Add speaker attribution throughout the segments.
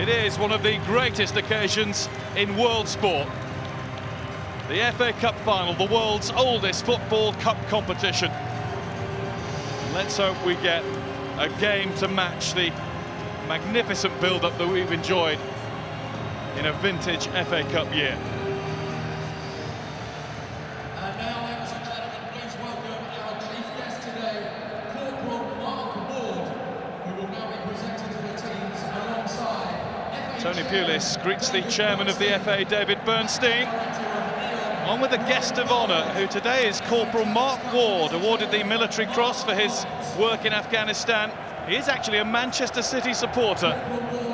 Speaker 1: it is one of the greatest occasions in world sport. The FA Cup final, the world's oldest football cup competition. Let's hope we get a game to match the magnificent build-up that we've enjoyed in a vintage FA Cup year.
Speaker 2: And now, ladies and gentlemen, please welcome our chief guest today, Corporal Mark Ward, who will now be presented to the teams alongside
Speaker 1: Tony Pulis greets the chairman of the FA, David Bernstein, on with the guest of honour, who today is Corporal Mark Ward, awarded the Military Cross for his work in Afghanistan. He is actually a Manchester City supporter,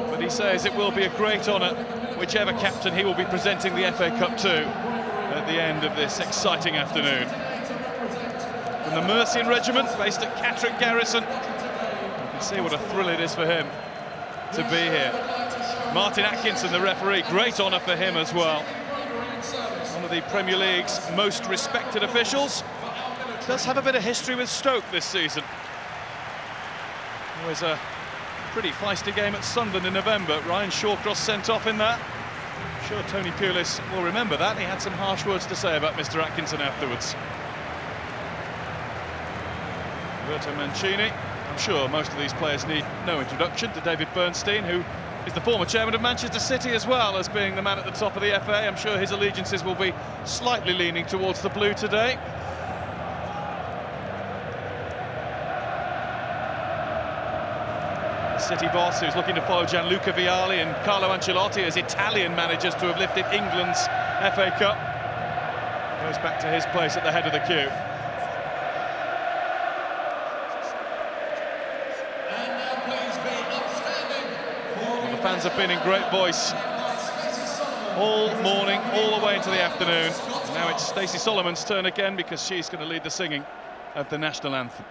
Speaker 1: but he says it will be a great honour whichever captain he will be presenting the FA Cup to at the end of this exciting afternoon. From the Mercian Regiment, based at Catterick Garrison, you can see what a thrill it is for him to be here. Martin Atkinson, the referee, great honour for him as well. One of the Premier League's most respected officials. Does have a bit of history with Stoke this season. There was a pretty feisty game at Sunderland in November. Ryan Shawcross sent off in that. I'm sure Tony Pulis will remember that. He had some harsh words to say about Mr. Atkinson afterwards. Roberto Mancini. I'm sure most of these players need no introduction to David Bernstein, who is the former chairman of Manchester City as well as being the man at the top of the FA. I'm sure his allegiances will be slightly leaning towards the blue today. The City boss, who's looking to follow Gianluca Vialli and Carlo Ancelotti as Italian managers to have lifted England's FA Cup, goes back to his place at the head of the queue. Fans have been in great voice all morning, all the way into the afternoon. Now it's Stacey Solomon's turn again, because she's going to lead the singing of the national anthem.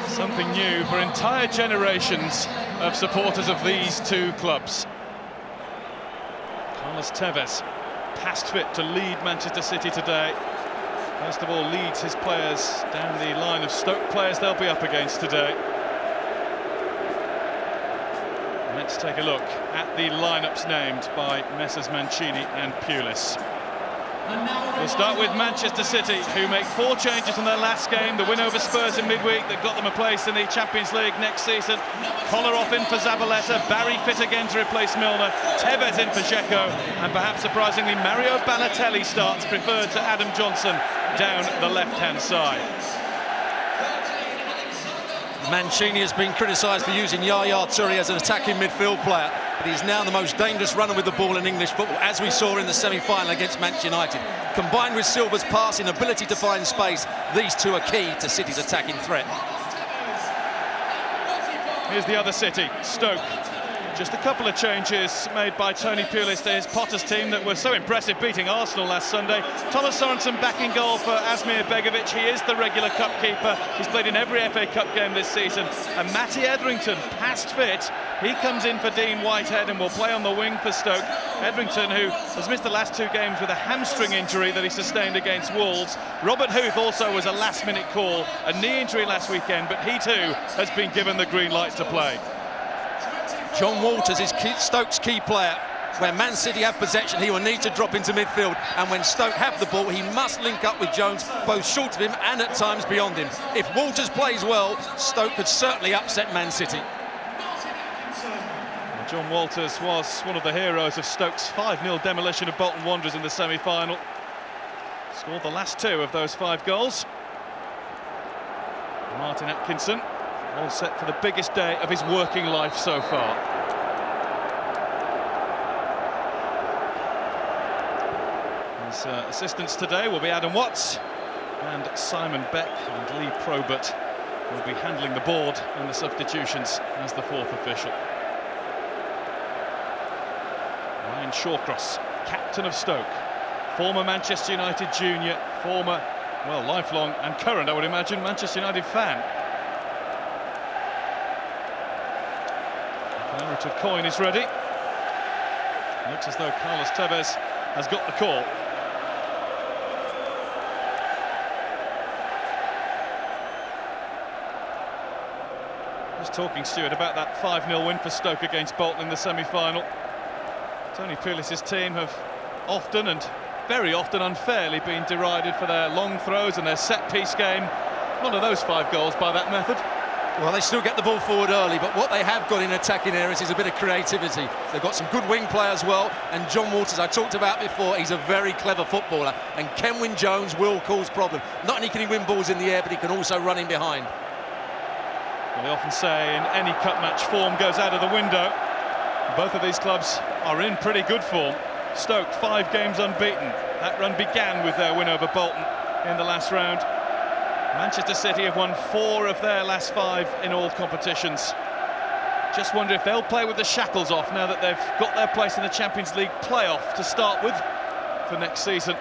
Speaker 1: Something new for entire generations of supporters of these two clubs. Carlos Tevez, past fit to lead Manchester City today. First of all, leads his players down the line of Stoke players they'll be up against today. Let's take a look at the lineups named by Messrs Mancini and Pulis. We'll start with Manchester City, who make 4 changes from their last game. The win over Spurs in midweek that got them a place in the Champions League next season. Kolarov in for Zabaleta, Barry fit again to replace Milner, Tevez in for Dzeko, and perhaps surprisingly Mario Balotelli starts, preferred to Adam Johnson down the left-hand side.
Speaker 3: Mancini has been criticised for using Yaya Toure as an attacking midfield player, but he's now the most dangerous runner with the ball in English football, as we saw in the semi-final against Manchester United. Combined with Silva's passing ability to find space, these two are key to City's attacking threat.
Speaker 1: Here's the other City, Stoke. Just a couple of changes made by Tony Pulis to his Potter's team that were so impressive, beating Arsenal last Sunday. Thomas Sorensen back in goal for Asmir Begovic. He is the regular cup keeper. He's played in every FA Cup game this season. And Matty Etherington, past fit, he comes in for Dean Whitehead and will play on the wing for Stoke. Etherington, who has missed the last 2 games with a hamstring injury that he sustained against Wolves. Robert Huth also was a last-minute call, a knee injury last weekend, but he too has been given the green light to play.
Speaker 3: John Walters is Stoke's key player. Where Man City have possession, he will need to drop into midfield, and when Stoke have the ball, he must link up with Jones, both short of him and at times beyond him. If Walters plays well, Stoke could certainly upset Man City.
Speaker 1: John Walters was one of the heroes of Stoke's 5-0 demolition of Bolton Wanderers in the semi-final. Scored the last 2 of those 5 goals. Martin Atkinson, all set for the biggest day of his working life so far. His assistants today will be Adam Watts and Simon Beck, and Lee Probert will be handling the board and the substitutions as the 4th official. Ryan Shawcross, captain of Stoke, former Manchester United junior, former, well, lifelong and current, I would imagine, Manchester United fan. The commemorative coin is ready. Looks as though Carlos Tevez has got the call. Just talking, Stuart, about that 5-0 win for Stoke against Bolton in the semi-final. Tony Pulis's team have often, and very often unfairly, been derided for their long throws and their set-piece game. None of those 5 goals by that method.
Speaker 3: Well, they still get the ball forward early, but what they have got in attacking areas is a bit of creativity. They've got some good wing play as well, and John Walters, I talked about before, he's a very clever footballer, and Kenwyne Jones will cause problems. Not only can he win balls in the air, but he can also run in behind.
Speaker 1: Well, they often say in any cup match, form goes out of the window. Both of these clubs are in pretty good form. Stoke 5 games unbeaten. That run began with their win over Bolton in the last round. Manchester City have won 4 of their last 5 in all competitions. Just wonder if they'll play with the shackles off now that they've got their place in the Champions League playoff to start with for next season.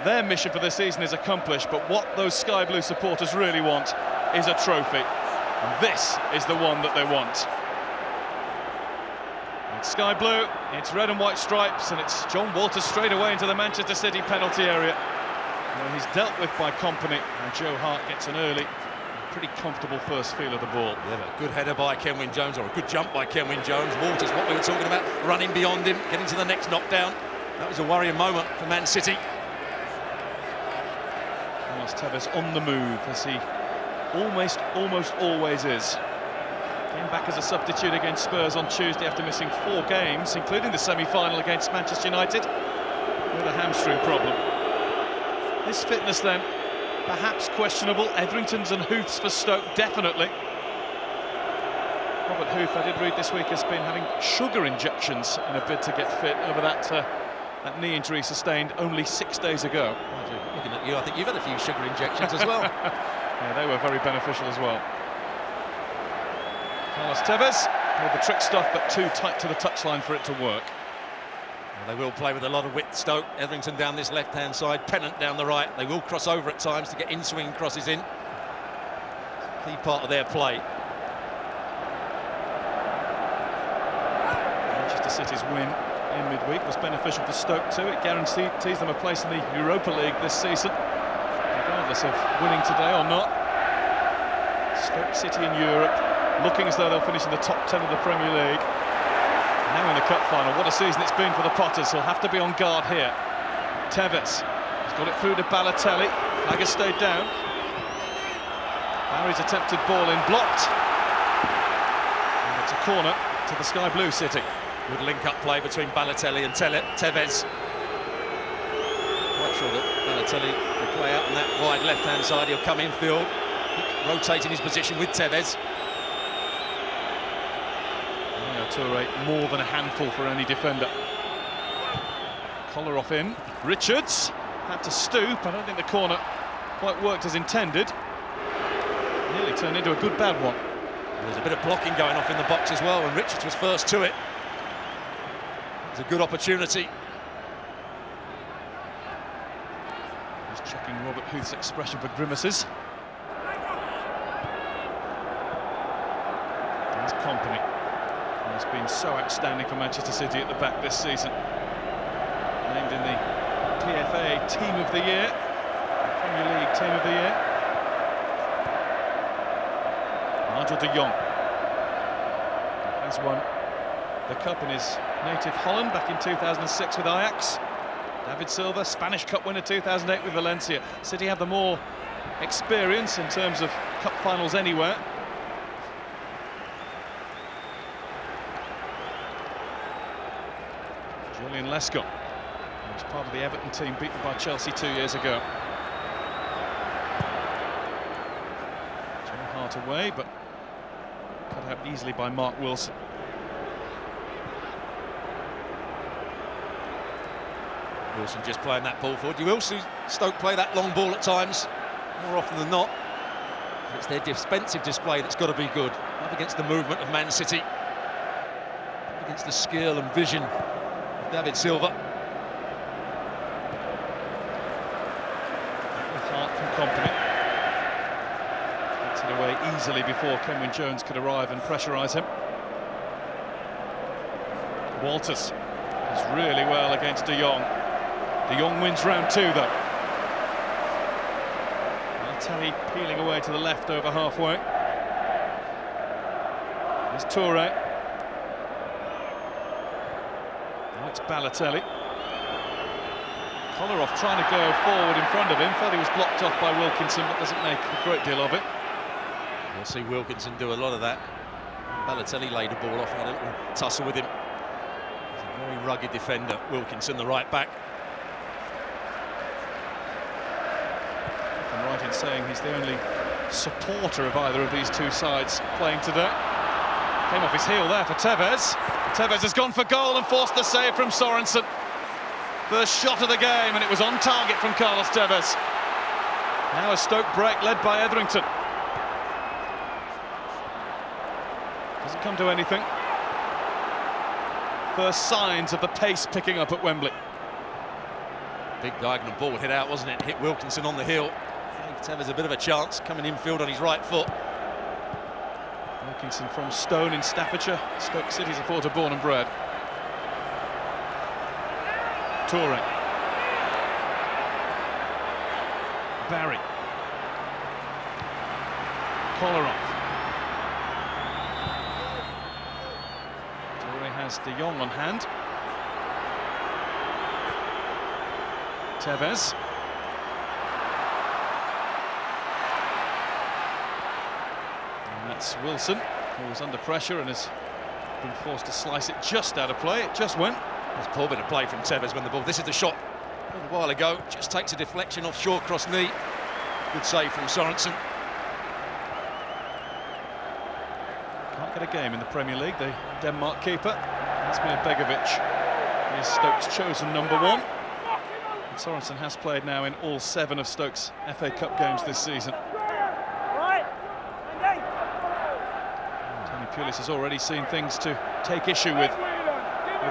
Speaker 1: Their mission for the season is accomplished, but what those Sky Blue supporters really want is a trophy. And this is the one that they want. It's Sky Blue, it's red and white stripes, and it's John Walters straight away into the Manchester City penalty area, where he's dealt with by Kompany, and Joe Hart gets an early, pretty comfortable first feel of the ball.
Speaker 3: Yeah, a good header by Kenwyne Jones, or a good jump by Kenwyne Jones. Walters, what we were talking about, running beyond him, getting to the next knockdown. That was a worrying moment for Man City.
Speaker 1: Carlos Tevez on the move, as he almost always is. Came back as a substitute against Spurs on Tuesday after missing 4 games, including the semi-final against Manchester United, with a hamstring problem. His fitness then, perhaps questionable. Etherington's and Huth's for Stoke, definitely. Robert Huth, I did read this week, has been having sugar injections in a bid to get fit over that knee injury sustained only 6 days ago.
Speaker 3: Looking at you, I think you've had a few sugar injections as well.
Speaker 1: Yeah, they were very beneficial as well. Carlos Tevez with the trick stuff, but too tight to the touchline for it to work.
Speaker 3: Well, they will play with a lot of width, Stoke. Etherington down this left-hand side, Pennant down the right. They will cross over at times to get in-swing crosses in. Key part of their play.
Speaker 1: Manchester City's win in midweek was beneficial for Stoke too. It guarantees them a place in the Europa League this season, regardless of winning today or not. Stoke City in Europe, looking as though they'll finish in the top 10 of the Premier League. Now in the cup final. What a season it's been for the Potters. He'll have to be on guard here. Tevez has got it through to Balotelli. Flagger stayed down. Barry's attempted ball in, blocked. And it's a corner to the Sky Blue City.
Speaker 3: Good link-up play between Balotelli and Tevez. Quite sure that Balotelli will play out on that wide left-hand side. He'll come infield, rotating his position with Tevez.
Speaker 1: Toure, more than a handful for any defender. Kolarov in. Richards had to stoop. I don't think the corner quite worked as intended. Nearly turned into a good bad one.
Speaker 3: There's a bit of blocking going off in the box as well, and Richards was first to it. It was a good opportunity.
Speaker 1: Just checking Robert Huth's expression for grimaces. There's Kompany. He's been so outstanding for Manchester City at the back this season. Named in the PFA Team of the Year, Premier League Team of the Year. Nigel de Jong has one the Cup in his native Holland back in 2006 with Ajax. David Silva, Spanish Cup winner 2008 with Valencia. City have the more experience in terms of Cup finals anywhere. Julian Lescott, who was part of the Everton team beaten by Chelsea 2 years ago. Joe Hart away, but cut out easily by Mark Wilson.
Speaker 3: Wilson just playing that ball forward. You will see Stoke play that long ball at times, more often than not. It's their defensive display that's got to be good. Up against the movement of Man City. Up against the skill and vision of David Silva.
Speaker 1: With Hart from company. Gets it away easily before Kenwyne Jones could arrive and pressurise him. Walters does really well against De Jong. De Jong wins round 2 though. Balotelli peeling away to the left over halfway. There's Toure. Now it's Balotelli. Kolarov trying to go forward in front of him. Thought he was blocked off by Wilkinson, but doesn't make a great deal of it.
Speaker 3: You'll see Wilkinson do a lot of that. Balotelli laid the ball off, had a little tussle with him. He's a very rugged defender, Wilkinson, the right back.
Speaker 1: I'm right in saying he's the only supporter of either of these two sides playing today. Came off his heel there for Tevez. Tevez has gone for goal and forced the save from Sorensen. First shot of the game, and it was on target from Carlos Tevez. Now a Stoke break led by Etherington. Doesn't come to anything. First signs of the pace picking up at Wembley.
Speaker 3: Big diagonal ball hit out, wasn't it? Hit Wilkinson on the heel. Gave Tevez a bit of a chance, coming infield on his right foot.
Speaker 1: Wilkinson from Stone in Staffordshire, Stoke City supporter born and bred. Toure. Barry. Kolarov. Toure has De Jong on hand. Tevez. And that's Wilson, who was under pressure and has been forced to slice it just out of play. It just went.
Speaker 3: There's a poor bit of play from Tevez when the ball... This is the shot a little while ago. Just takes a deflection off short cross knee. Good save from Sorensen.
Speaker 1: Can't get a game in the Premier League, the Denmark keeper. Asmir Begovic is Stoke's chosen number 1. And Sorensen has played now in all 7 of Stoke's FA Cup games this season. Tony Pulis has already seen things to take issue with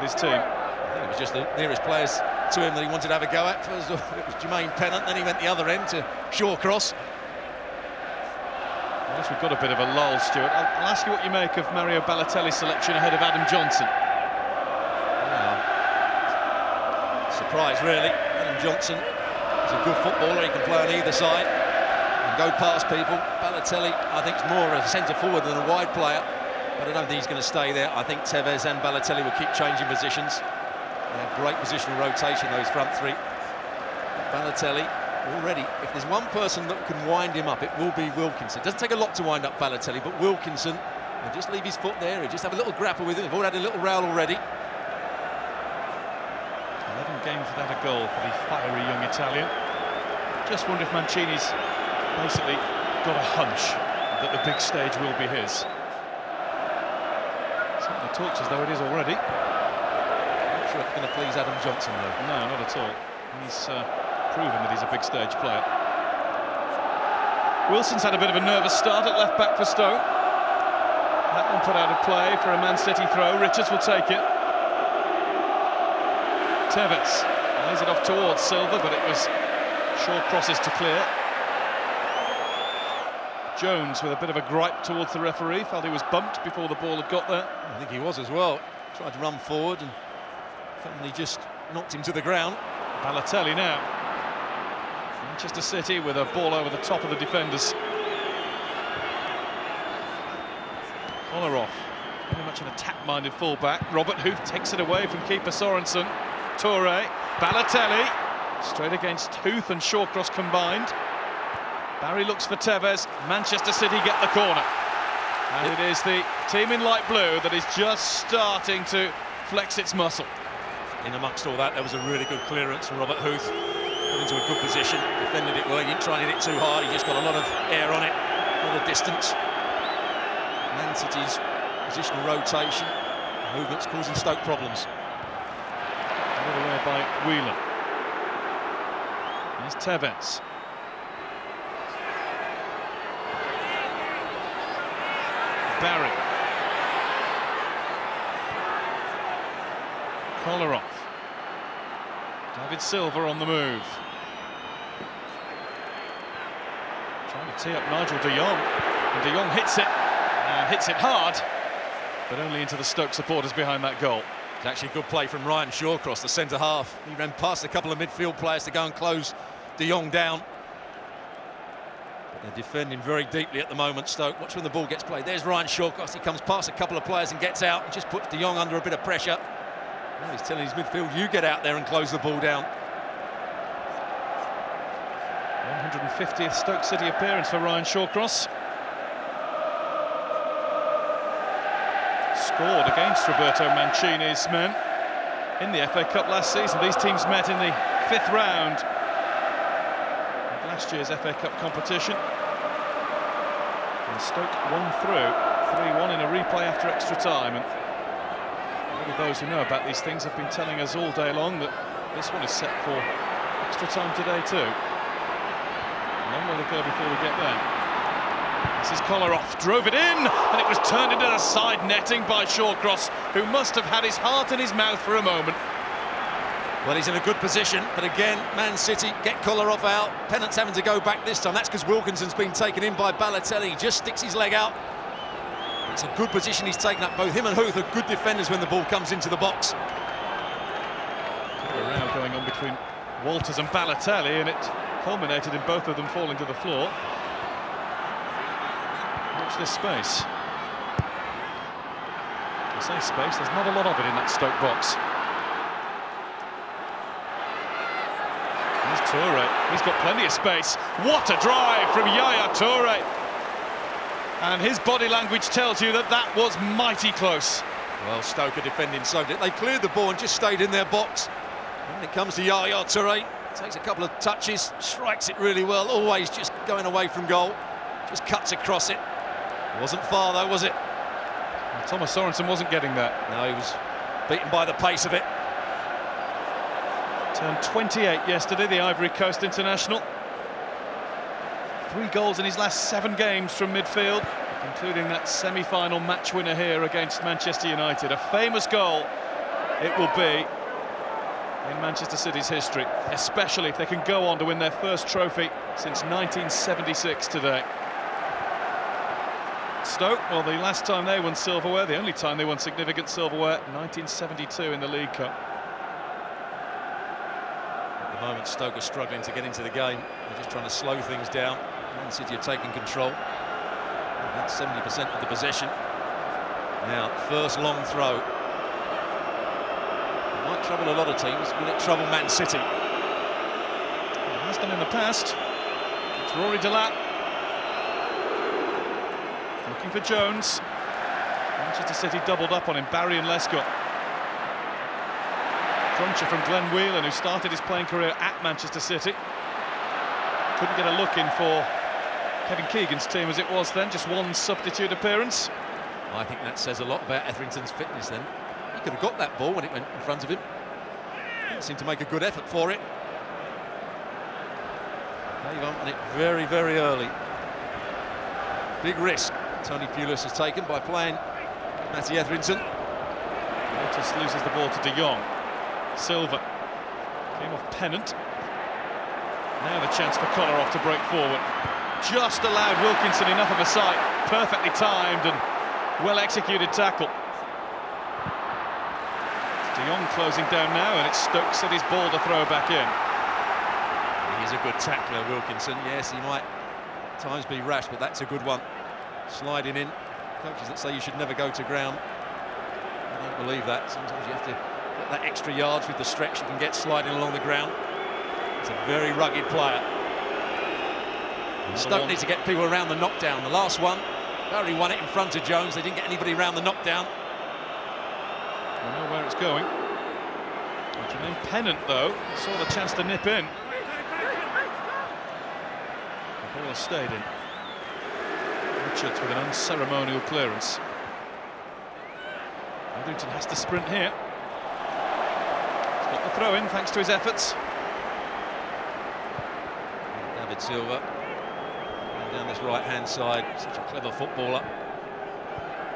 Speaker 1: his team.
Speaker 3: I think it was just the nearest players to him that he wanted to have a go at. First it was Jermaine Pennant, then he went the other end to Shawcross.
Speaker 1: Whilst we've got a bit of a lull, Stuart, I'll ask you what you make of Mario Balotelli's selection ahead of Adam Johnson.
Speaker 3: Surprise, really. Adam Johnson is a good footballer. He can play on either side and go past people. Balotelli, I think, is more of a centre-forward than a wide player, but I don't think he's going to stay there. I think Tevez and Balotelli will keep changing positions. They have great positional rotation, those front three. Balotelli, already, if there's one person that can wind him up, it will be Wilkinson. It doesn't take a lot to wind up Balotelli, but Wilkinson, he'll just leave his foot there, he'll just have a little grapple with him. They've all had a little row already.
Speaker 1: 11 games without a goal for the fiery young Italian. Just wonder if Mancini's basically got a hunch that the big stage will be his. Certainly talks as though it is already.
Speaker 3: Not sure it's going to please Adam Johnson, though.
Speaker 1: No, not at all. He's proven that he's a big stage player. Wilson's had a bit of a nervous start at left back for Stoke. That one put out of play for a Man City throw. Richards will take it. Tevez lays it off towards Silva, but it was short crosses to clear. Jones with a bit of a gripe towards the referee, felt he was bumped before the ball had got there.
Speaker 3: I think he was as well. Tried to run forward and suddenly just knocked him to the ground.
Speaker 1: Balotelli now. Manchester City with a ball over the top of the defenders. Kolarov very much Such an attack-minded fullback. Robert Huth takes it away from keeper Sorensen. Toure, Balotelli, straight against Huth and Shawcross combined. Barry looks for Tevez. Manchester City get the corner. And it is the team in light blue that is just starting to flex its muscle.
Speaker 3: In amongst all that, there was a really good clearance from Robert Huth. Got into a good position, defended it well. He didn't try and hit it too hard. He just got a lot of air on it, a lot of distance. Man City's positional rotation, movements causing Stoke problems.
Speaker 1: Put away by Whelan. Here's Tevez. Barry. Kolarov. David Silva on the move. Trying to tee up Nigel de Jong. And de Jong hits it. And hits it hard. But only into the Stoke supporters behind that goal.
Speaker 3: It's actually a good play from Ryan Shawcross, the centre-half. He ran past a couple of midfield players to go and close de Jong down. But they're defending very deeply at the moment, Stoke. Watch when the ball gets played. There's Ryan Shawcross. He comes past a couple of players and gets out and just puts de Jong under a bit of pressure. Now he's telling his midfield, you get out there and close the ball down.
Speaker 1: 150th Stoke City appearance for Ryan Shawcross. Scored against Roberto Mancini's men in the FA Cup last season. These teams met in the 5th round of last year's FA Cup competition. And Stoke won through 3-1 in a replay after extra time. And all of those who know about these things have been telling us all day long that this one is set for extra time today too. A long way to go before we get there. This is Kolarov, drove it in, and it was turned into the side netting by Shawcross, who must have had his heart in his mouth for a moment.
Speaker 3: Well, he's in a good position, but again, Man City get Kolarov out. Pennant's having to go back this time. That's because Wilkinson's been taken in by Balotelli. He just sticks his leg out. It's a good position he's taken up. Both him and Huth are good defenders when the ball comes into the box.
Speaker 1: A row going on between Walters and Balotelli, and it culminated in both of them falling to the floor. Watch this space. I say space, there's not a lot of it in that Stoke box. Here's Toure. He's got plenty of space. What a drive from Yaya Toure. And his body language tells you that that was mighty close.
Speaker 3: Well, Stoke are defending so they cleared the ball and just stayed in their box. When it comes to Yaya Toure, takes a couple of touches, strikes it really well, always just going away from goal, just cuts across it. Wasn't far though, was it?
Speaker 1: Well, Thomas Sorensen wasn't getting that.
Speaker 3: No, he was beaten by the pace of it.
Speaker 1: Turned 28 yesterday, the Ivory Coast international. 3 goals in his last 7 games from midfield, including that semi-final match winner here against Manchester United. A famous goal it will be in Manchester City's history, especially if they can go on to win their first trophy since 1976 today. Stoke, well, the last time they won silverware, the only time they won significant silverware, 1972 in the League Cup.
Speaker 3: At the moment, Stoke are struggling to get into the game. They're just trying to slow things down. Man City are taking control. About 70% of the possession. Now, first long throw. It might trouble a lot of teams. Will it trouble Man City?
Speaker 1: It has done in the past. It's Rory Delap. Looking for Jones. Manchester City doubled up on him, Barry and Lescott. Cruncher from Glenn Whelan, who started his playing career at Manchester City. Couldn't get a look in for Kevin Keegan's team as it was then, just 1 substitute appearance.
Speaker 3: I think that says a lot about Etherington's fitness then. He could have got that ball when it went in front of him. Didn't seem to make a good effort for it. Gave up on it very, very early. Big risk Tony Pulis has taken by playing Matty Etherington.
Speaker 1: Walters loses the ball to de Jong. Silva came off Pennant. Now the chance for Kolarov to break forward. Just allowed Wilkinson enough of a sight. Perfectly timed and well-executed tackle. De Jong closing down now, and it's Stoke City's ball to throw back in.
Speaker 3: He's a good tackler, Wilkinson. Yes, he might at times be rash, but that's a good one. Sliding in. Coaches that say you should never go to ground I don't believe that. Sometimes you have to get that extra yards with the stretch you can get sliding along the ground. It's a very rugged player. Stoke need to get people around the knockdown. The last one, Barry won it in front of Jones. They didn't get anybody around the knockdown.
Speaker 1: We know where it's going. Jermaine Pennant, though, saw the chance to nip in. The ball has stayed in. Richards with an unceremonial clearance. Etherington has to sprint here. He's got the throw in thanks to his efforts.
Speaker 3: David Silva down this right-hand side. Such a clever footballer.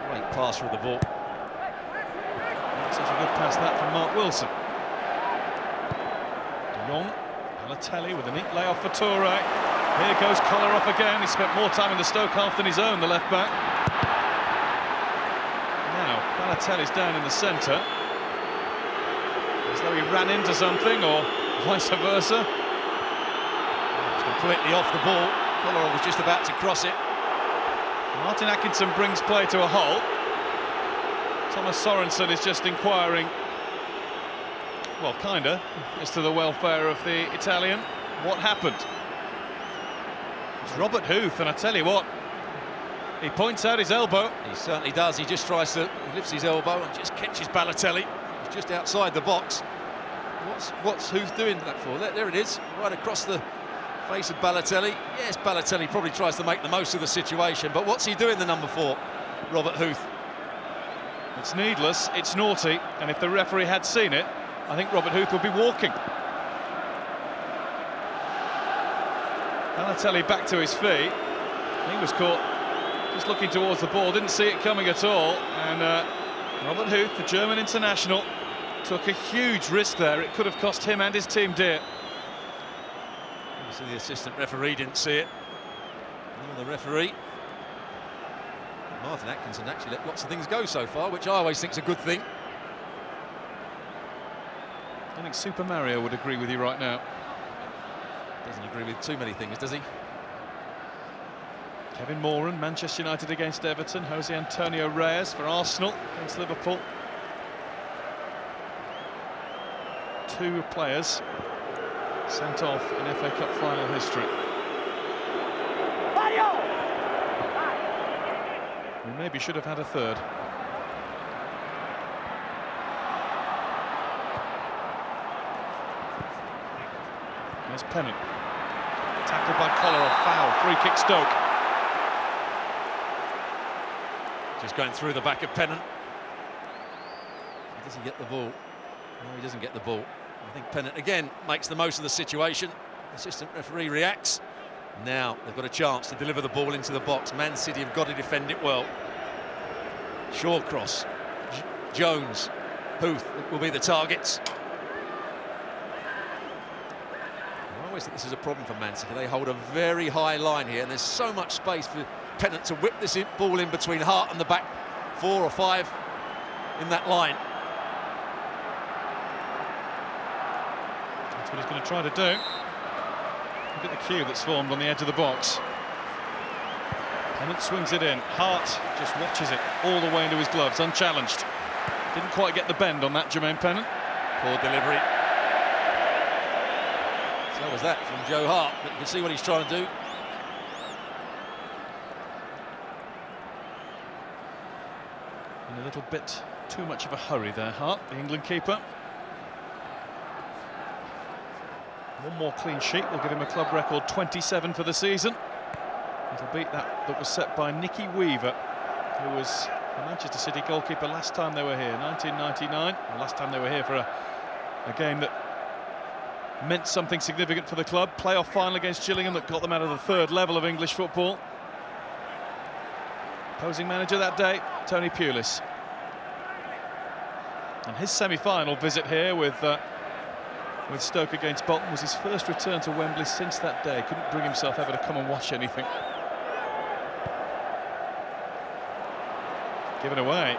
Speaker 3: Great passer of the ball.
Speaker 1: Such a good pass that from Mark Wilson. De Jong, Balotelli with a neat layoff for Toure. Here goes Kolarov again. He spent more time in the Stoke half than his own, the left back. Now, Balotelli's down in the centre. As though he ran into something, or vice versa.
Speaker 3: It's completely off the ball. Kolarov was just about to cross it.
Speaker 1: Martin Atkinson brings play to a halt. Thomas Sorensen is just inquiring, well, kinda, as to the welfare of the Italian. What happened? It's Robert Huth, and I tell you what, he points out his elbow.
Speaker 3: He certainly does. He just tries to, he lifts his elbow and just catches Balotelli. He's just outside the box. What's Huth doing that for? There it is, right across the face of Balotelli. Yes, Balotelli probably tries to make the most of the situation, but what's he doing, the number 4, Robert Huth?
Speaker 1: It's needless, it's naughty, and if the referee had seen it, I think Robert Huth would be walking. Balotelli back to his feet. He was caught just looking towards the ball, didn't see it coming at all, and Robert Huth, the German international, took a huge risk there. It could have cost him and his team dear.
Speaker 3: Obviously the assistant referee didn't see it. Nor the referee. Martin Atkinson actually let lots of things go so far, which I always think is a good thing.
Speaker 1: I think Super Mario would agree with you right now.
Speaker 3: Doesn't agree with too many things, does he?
Speaker 1: Kevin Moran, Manchester United against Everton. Jose Antonio Reyes for Arsenal against Liverpool. 2 players sent off in FA Cup final history. We maybe should have had a third. There's Pennant. Tackled by Kolarov, foul, free kick Stoke.
Speaker 3: Just going through the back of Pennant. Does he get the ball? No, he doesn't get the ball. I think Pennant again makes the most of the situation. Assistant referee reacts. Now they've got a chance to deliver the ball into the box. Man City have got to defend it well. Shawcross, Jones, Huth will be the targets. I always think this is a problem for Man City. They hold a very high line here, and there's so much space for Pennant to whip this ball in between Hart and the back 4 or 5 in that line.
Speaker 1: That's what he's going to try to do. Look at the queue that's formed on the edge of the box. Pennant swings it in. Hart just watches it all the way into his gloves, unchallenged. Didn't quite get the bend on that, Jermaine Pennant.
Speaker 3: Poor delivery. So was that from Joe Hart, but you can see what he's trying to do.
Speaker 1: In a little bit too much of a hurry there, Hart, the England keeper. One more clean sheet will give him a club record 27 for the season. It'll beat that was set by Nicky Weaver, who was the Manchester City goalkeeper last time they were here, 1999. The last time they were here for a game that meant something significant for the club. Playoff final against Gillingham that got them out of the 3rd level of English football. Opposing manager that day, Tony Pulis. And his semi-final visit here with Stoke against Bolton was his first return to Wembley since that day. Couldn't bring himself ever to come and watch anything. Given away,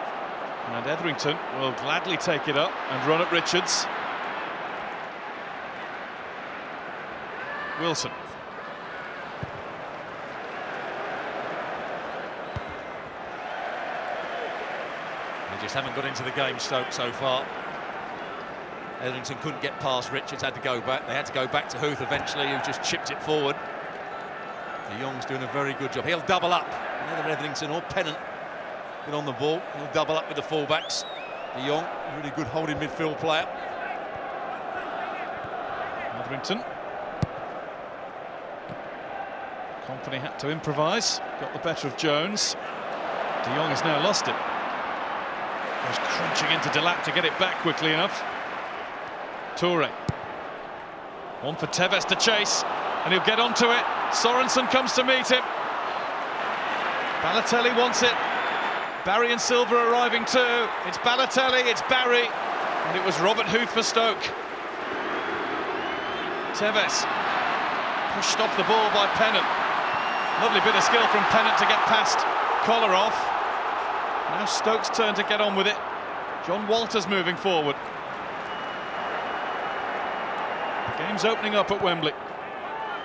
Speaker 1: and Etherington will gladly take it up and run at Richards. Wilson.
Speaker 3: just haven't got into the game, Stoke, so far. Etherington couldn't get past Richards, had to go back. They had to go back to Huth eventually, who just chipped it forward. De Jong's doing a very good job. He'll double up. Whether Etherington or Pennant get on the ball, he'll double up with the fullbacks. De Jong, really good holding midfield player.
Speaker 1: Etherington. Company had to improvise, got the better of Jones. De Jong has now lost it. Was crunching into Delap to get it back quickly enough. Toure. One for Tevez to chase, and he'll get onto it. Sorensen comes to meet him. Balotelli wants it. Barry and Silva arriving too. It's Balotelli, it's Barry, and it was Robert Huth for Stoke. Tevez pushed off the ball by Pennant. Lovely bit of skill from Pennant to get past Kolarov. Now Stoke's turn to get on with it. John Walters moving forward. The game's opening up at Wembley.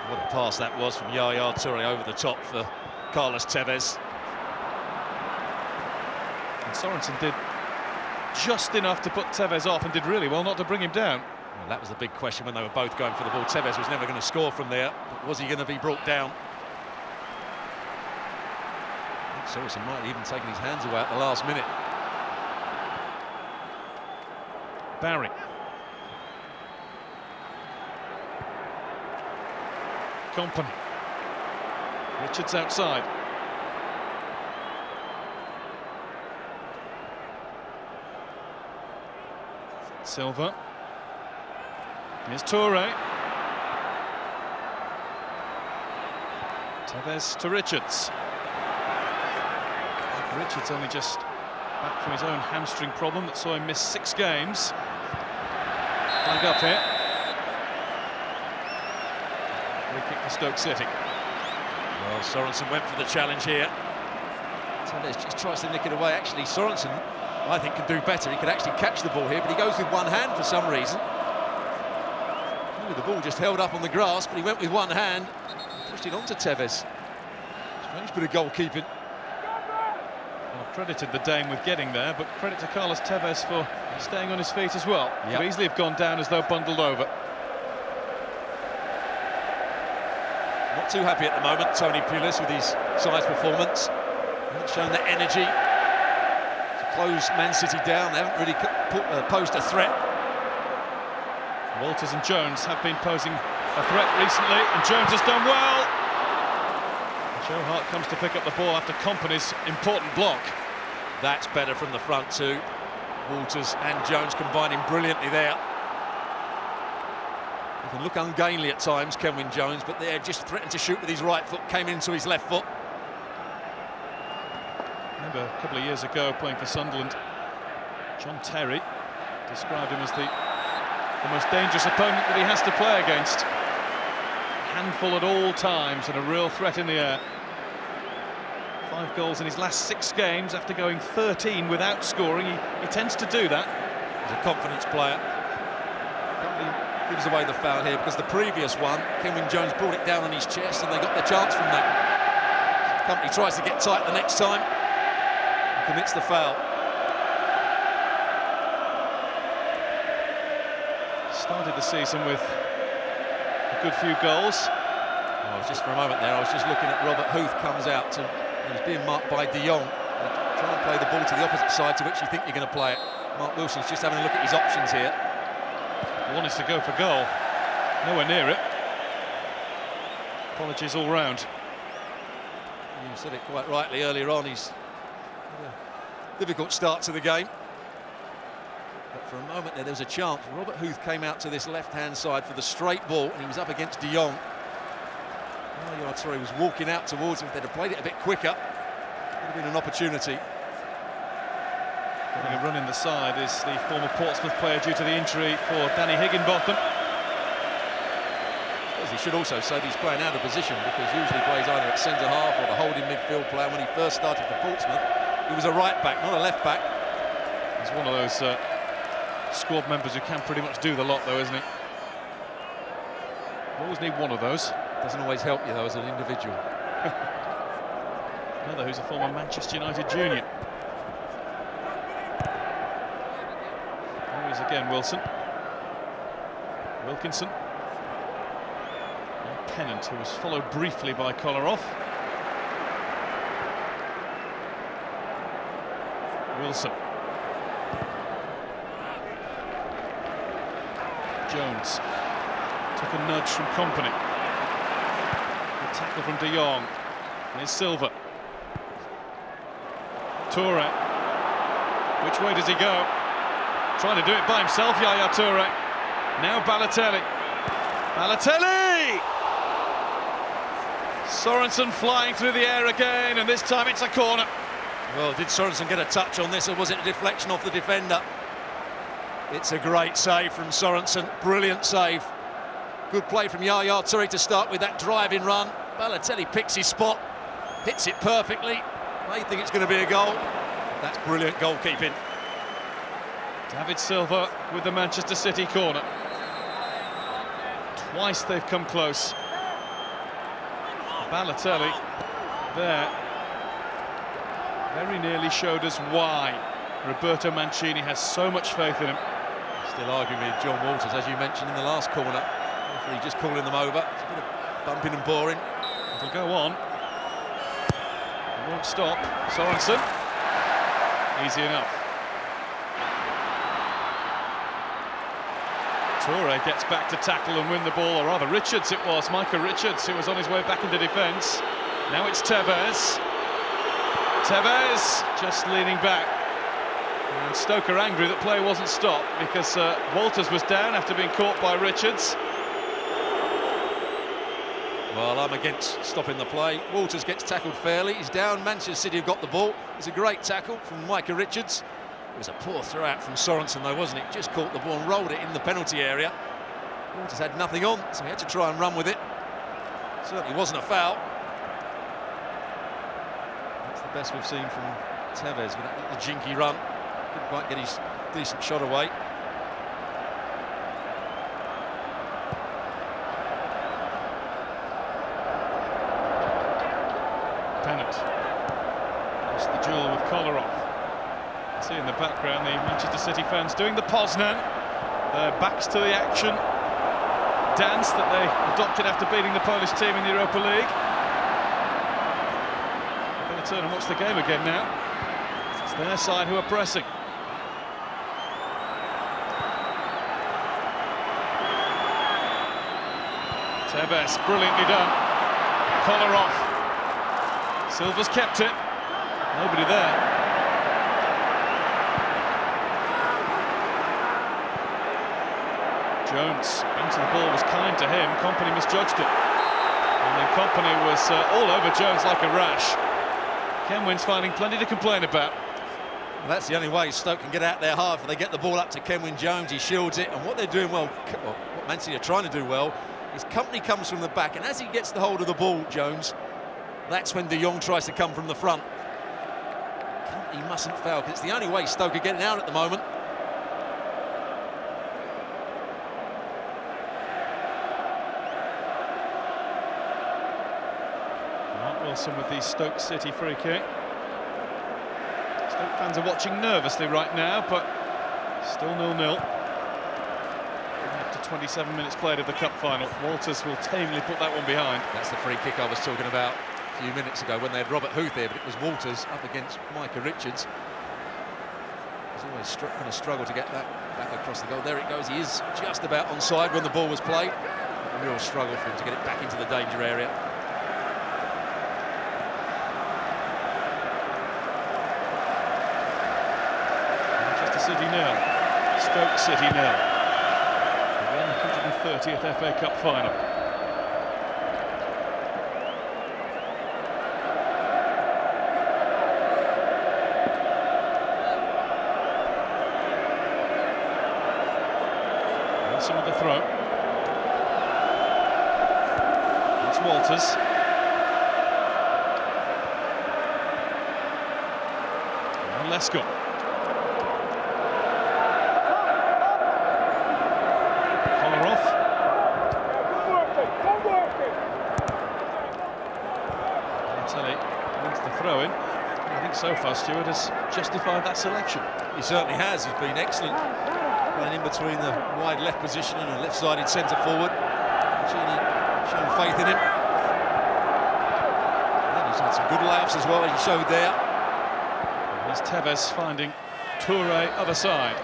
Speaker 3: What a pass that was from Yaya Toure over the top for Carlos Tevez.
Speaker 1: And Sorensen did just enough to put Tevez off and did really well not to bring him down.
Speaker 3: Well, that was the big question when they were both going for the ball. Tevez was never going to score from there. But was he going to be brought down? Sorensen might have even taken his hands away at the last minute.
Speaker 1: Barry. Company. Richards outside. Silva. Here's Toure. Tevez to Richards. Richards only just back from his own hamstring problem that saw him miss 6 games. Flag up here. Free kick for Stoke City.
Speaker 3: Well, Sorensen went for the challenge here. Tevez just tries to nick it away. Actually, Sorensen, I think, can do better. He could actually catch the ball here, but he goes with one hand for some reason. The ball just held up on the grass, but he went with one hand and pushed it onto Tevez. Strange bit of goalkeeping.
Speaker 1: Well, credited the Dane with getting there, but credit to Carlos Tevez for staying on his feet as well.
Speaker 3: Yep.
Speaker 1: Could easily have gone down as though bundled over.
Speaker 3: Not too happy at the moment, Tony Pulis, with his size performance. Hasn't shown that energy to close Man City down. They haven't really posed a threat.
Speaker 1: Walters and Jones have been posing a threat recently, and Jones has done well. Joe Hart comes to pick up the ball after Company's important block.
Speaker 3: That's better from the front too. Walters and Jones combining brilliantly there. He can look ungainly at times, Kenwyne Jones, but they're just threatened to shoot with his right foot, came into his left foot.
Speaker 1: I remember a couple of years ago playing for Sunderland, John Terry described him as the most dangerous opponent that he has to play against. A handful at all times and a real threat in the air. 5 goals in his last 6 games after going 13 without scoring. He tends to do that.
Speaker 3: He's a confidence player. Company gives away the foul here because the previous one, Kenwyne Jones brought it down on his chest and they got the chance from that. Company tries to get tight the next time and commits the foul.
Speaker 1: Started the season with a good few goals.
Speaker 3: Oh, just for a moment there, I was just looking at Robert Huth comes out to, he's being marked by De Jong. They try and play the ball to the opposite side to which you think you're going to play it. Mark Wilson's just having a look at his options here.
Speaker 1: One is to go for goal. Nowhere near it. Apologies all round.
Speaker 3: You said it quite rightly earlier on, he's had a difficult start to the game. But for a moment there was a chance. Robert Huth came out to this left-hand side for the straight ball, and he was up against De Jong. Yaya Toure was walking out towards him. If they'd have played it a bit quicker, it would have been an opportunity.
Speaker 1: Getting a run in the side is the former Portsmouth player due to the injury for Danny Higginbotham.
Speaker 3: As he should also say, he's playing out of position because usually plays either at centre-half or the holding midfield player. When he first started for Portsmouth, he was a right-back, not a left-back.
Speaker 1: He's one of those squad members who can pretty much do the lot, though, isn't he? You always need one of those.
Speaker 3: Doesn't always help you, though, as an individual.
Speaker 1: Another who's a former Manchester United junior. Here's again Wilson. Wilkinson. And Pennant, who was followed briefly by Kolarov. Wilson. Jones took a nudge from Company. Good tackle from De Jong. Here's Silva. Toure. Which way does he go? Trying to do it by himself, Yaya Toure. Now Balotelli. Balotelli! Sorensen flying through the air again, and this time it's a corner.
Speaker 3: Well, did Sorensen get a touch on this, or was it a deflection off the defender? It's a great save from Sorensen. Brilliant save. Good play from Yaya Toure to start with that driving run. Balotelli picks his spot, hits it perfectly. They think it's going to be a goal. That's brilliant goalkeeping.
Speaker 1: David Silva with the Manchester City corner. Twice they've come close. Balotelli there very nearly showed us why Roberto Mancini has so much faith in him.
Speaker 3: Still arguing with John Walters, as you mentioned in the last corner. Referee just calling them over. It's a bit of bumping and boring.
Speaker 1: It'll go on. It won't stop. Sorensen. Easy enough. Toure gets back to tackle and win the ball, or rather Richards it was, Micah Richards, who was on his way back into defence. Now it's Tevez. Tevez just leaning back. And Stoke are angry that play wasn't stopped because Walters was down after being caught by Richards.
Speaker 3: Well, I'm against stopping the play. Walters gets tackled fairly. He's down. Manchester City have got the ball. It's a great tackle from Micah Richards. It was a poor throw out from Sorensen, though, wasn't it? Just caught the ball and rolled it in the penalty area. Walters had nothing on, so he had to try and run with it. Certainly wasn't a foul. That's the best we've seen from Tevez with that little jinky run. Couldn't quite get his decent shot away.
Speaker 1: Pennant. Lost the duel with Kolarov. See in the background the Manchester City fans doing the Poznan, their backs to the action dance that they adopted after beating the Polish team in the Europa League. They're going to turn and watch the game again now. It's their side who are pressing. Tevez, brilliantly done. Kolarov. Silva's kept it. Nobody there. Jones, into the ball, was kind to him. Company misjudged it. And then Company was all over Jones like a rash. Kenwyne's finding plenty to complain about.
Speaker 3: Well, that's the only way Stoke can get out there hard. If they get the ball up to Kenwyne Jones, he shields it. And what they're doing well, what Man City are trying to do well, is Company comes from the back. And as he gets the hold of the ball, Jones, that's when De Jong tries to come from the front. He mustn't foul, because it's the only way Stoke are getting out at the moment.
Speaker 1: Wilson with the Stoke City free kick. Stoke fans are watching nervously right now, but still 0-0. Up to 27 minutes played of the cup final. Walters will tamely put that one behind.
Speaker 3: That's the free kick I was talking about a few minutes ago when they had Robert Huth here, but it was Walters up against Micah Richards. He's always going to struggle to get that back across the goal. There it goes. He is just about onside when the ball was played. A real struggle for him to get it back into the danger area.
Speaker 1: City 0, Stoke City 0. The 130th FA Cup final. Wilson with the throw. It's Walters. And Lescott. Throw-in. I think so far Stewart has justified that selection.
Speaker 3: He certainly has. He's been excellent playing in between the wide left position and a left-sided centre forward. Mancini showing faith in him. And he's had some good layups as well, as he showed there.
Speaker 1: Here's Tevez finding Toure other side.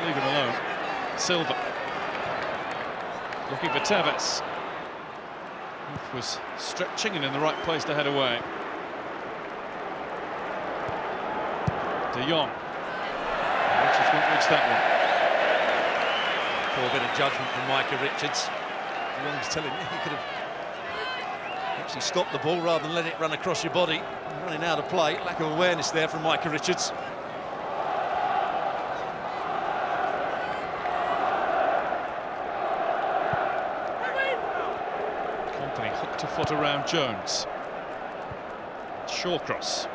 Speaker 1: Leave him alone. Silva looking for Tevez. He was stretching and in the right place to head away. De Jong. Richards won't reach that one.
Speaker 3: Poor bit of judgment from Micah Richards. De Jong's telling you he could have actually stopped the ball rather than let it run across your body. Running out of play, lack of awareness there from Micah Richards.
Speaker 1: Hooked a foot around Jones. Shawcross.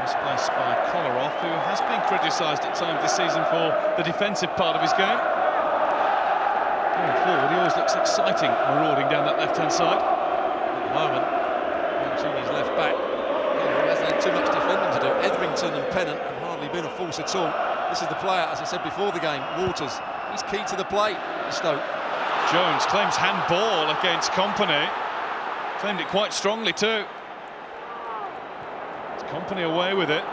Speaker 1: Misplaced by Kolarov, who has been criticised at times this season for the defensive part of his game. Going forward, he always looks exciting, marauding down that left-hand side.
Speaker 3: At the moment, Mancini's left back. He hasn't had too much defending to do. Etherington and Pennant have hardly been a force at all. This is the player, as I said before the game, Waters. He's key to the play for Stoke.
Speaker 1: Jones claims handball against Kompany. Claimed it quite strongly too. It's Kompany away with it.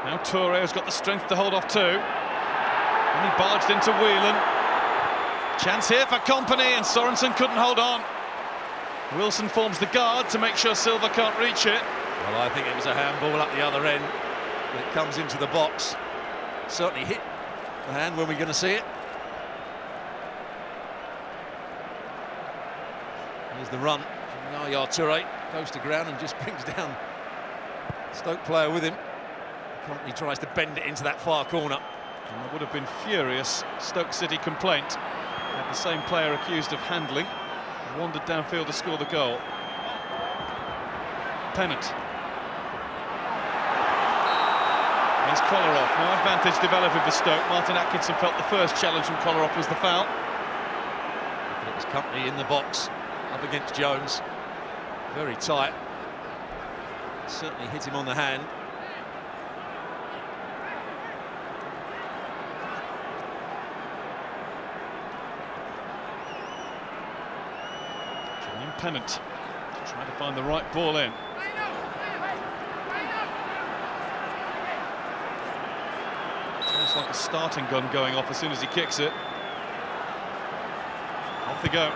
Speaker 1: Now Toure has got the strength to hold off too. And he barged into Whelan. Chance here for Kompany, and Sorensen couldn't hold on. Wilson forms the guard to make sure Silva can't reach it.
Speaker 3: Well, I think it was a handball up the other end, but it comes into the box. Certainly hit the hand. When we're going to see it. Here's the run from Yaya Toure, goes to ground and just brings down Stoke player with him. Company tries to bend it into that far corner.
Speaker 1: And there would have been furious Stoke City complaint had the same player accused of handling and wandered downfield to score the goal. Pennant. Here's Kolarov. No advantage developing for Stoke. Martin Atkinson felt the first challenge from Kolarov was the foul.
Speaker 3: But it was Company in the box, up against Jones. Very tight. Certainly hit him on the hand.
Speaker 1: Julian Pennant trying to find the right ball in. It's like a starting gun going off as soon as he kicks it. Off they go.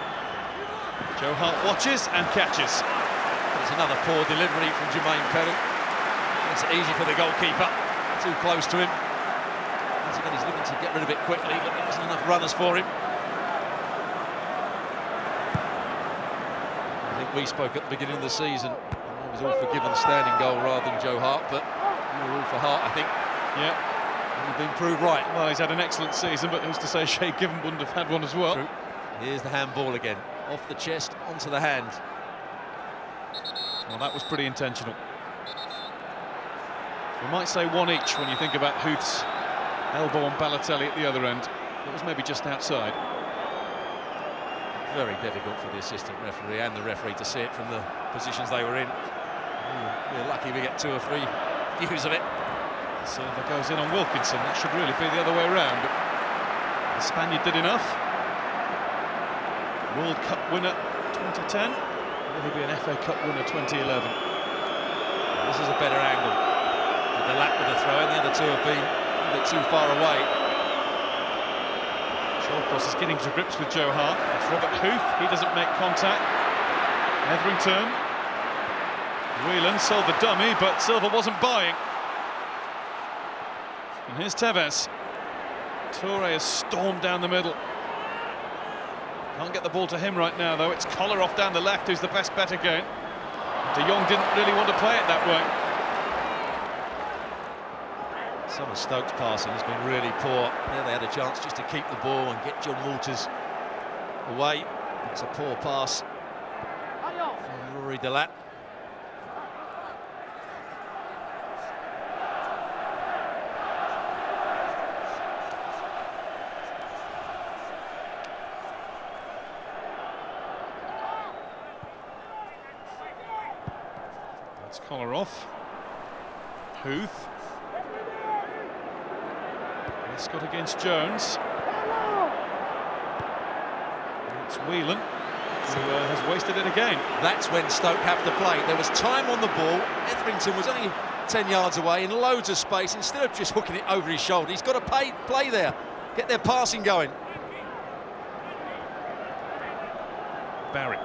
Speaker 1: Joe Hart watches and catches.
Speaker 3: It's another poor delivery from Jermaine Pennant. It's easy for the goalkeeper. Too close to him. Once again, he's looking to get rid of it quickly, but there wasn't enough runners for him. I think we spoke at the beginning of the season. I was all for giving standing goal rather than Joe Hart, but you were all for Hart, I think.
Speaker 1: Yeah.
Speaker 3: You've been proved right.
Speaker 1: Well, he's had an excellent season, but who's to say Shay Given wouldn't have had one as well.
Speaker 3: True. Here's the handball again. Off the chest, onto the hand.
Speaker 1: Well, that was pretty intentional. We might say one each when you think about Huth's elbow on Balotelli at the other end. It was maybe just outside.
Speaker 3: Very difficult for the assistant referee and the referee to see it from the positions they were in. We're lucky we get 2 or 3 views of it.
Speaker 1: Silva goes in on Wilkinson. That should really be the other way around, but the Spaniard did enough. World Cup winner 2010. Will he be an FA Cup winner 2011?
Speaker 3: This is a better angle. The lap with the throw, and the other two have been a bit too far away.
Speaker 1: Shawcross is getting to grips with Joe Hart. It's Robert Huth. He doesn't make contact. Etherington. Whelan sold the dummy, but Silva wasn't buying. And here's Tevez. Toure has stormed down the middle. Can't get the ball to him right now, though. It's Kolarov down the left who's the best bet again. De Jong didn't really want to play it that way.
Speaker 3: Some of Stoke's passing has been really poor. There they had a chance just to keep the ball and get John Waters away. It's a poor pass from Rory Delat.
Speaker 1: His collar off. Huth. Scott against Jones. It's Whelan who has wasted it again.
Speaker 3: That's when Stoke have to play. There was time on the ball. Etherington was only 10 yards away in loads of space. Instead of just hooking it over his shoulder, he's got to play there, get their passing going.
Speaker 1: Barry.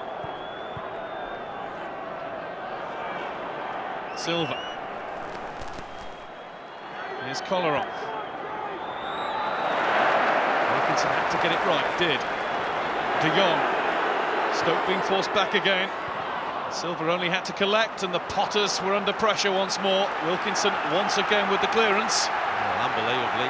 Speaker 1: Silva. Here's collar off. Wilkinson had to get it right, did. De Jong. Stoke being forced back again. Silva only had to collect, and the Potters were under pressure once more. Wilkinson once again with the clearance.
Speaker 3: Oh, unbelievably,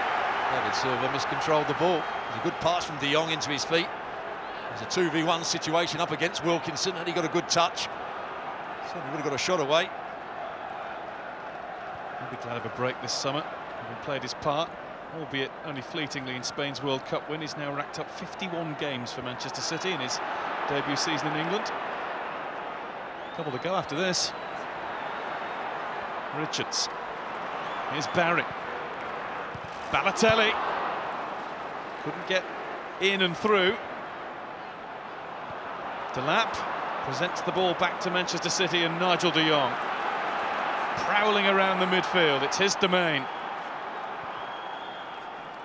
Speaker 3: David Silva miscontrolled the ball. It was a good pass from De Jong into his feet. It was a 2v1 situation up against Wilkinson, and he got a good touch. Certainly would have got a shot away.
Speaker 1: He'll be glad of a break this summer, having played his part, albeit only fleetingly in Spain's World Cup win. He's now racked up 51 games for Manchester City in his debut season in England. Couple to go after this. Richards. Here's Barry. Balotelli. Couldn't get in and through. Delap presents the ball back to Manchester City, and Nigel de Jong prowling around the midfield. It's his domain.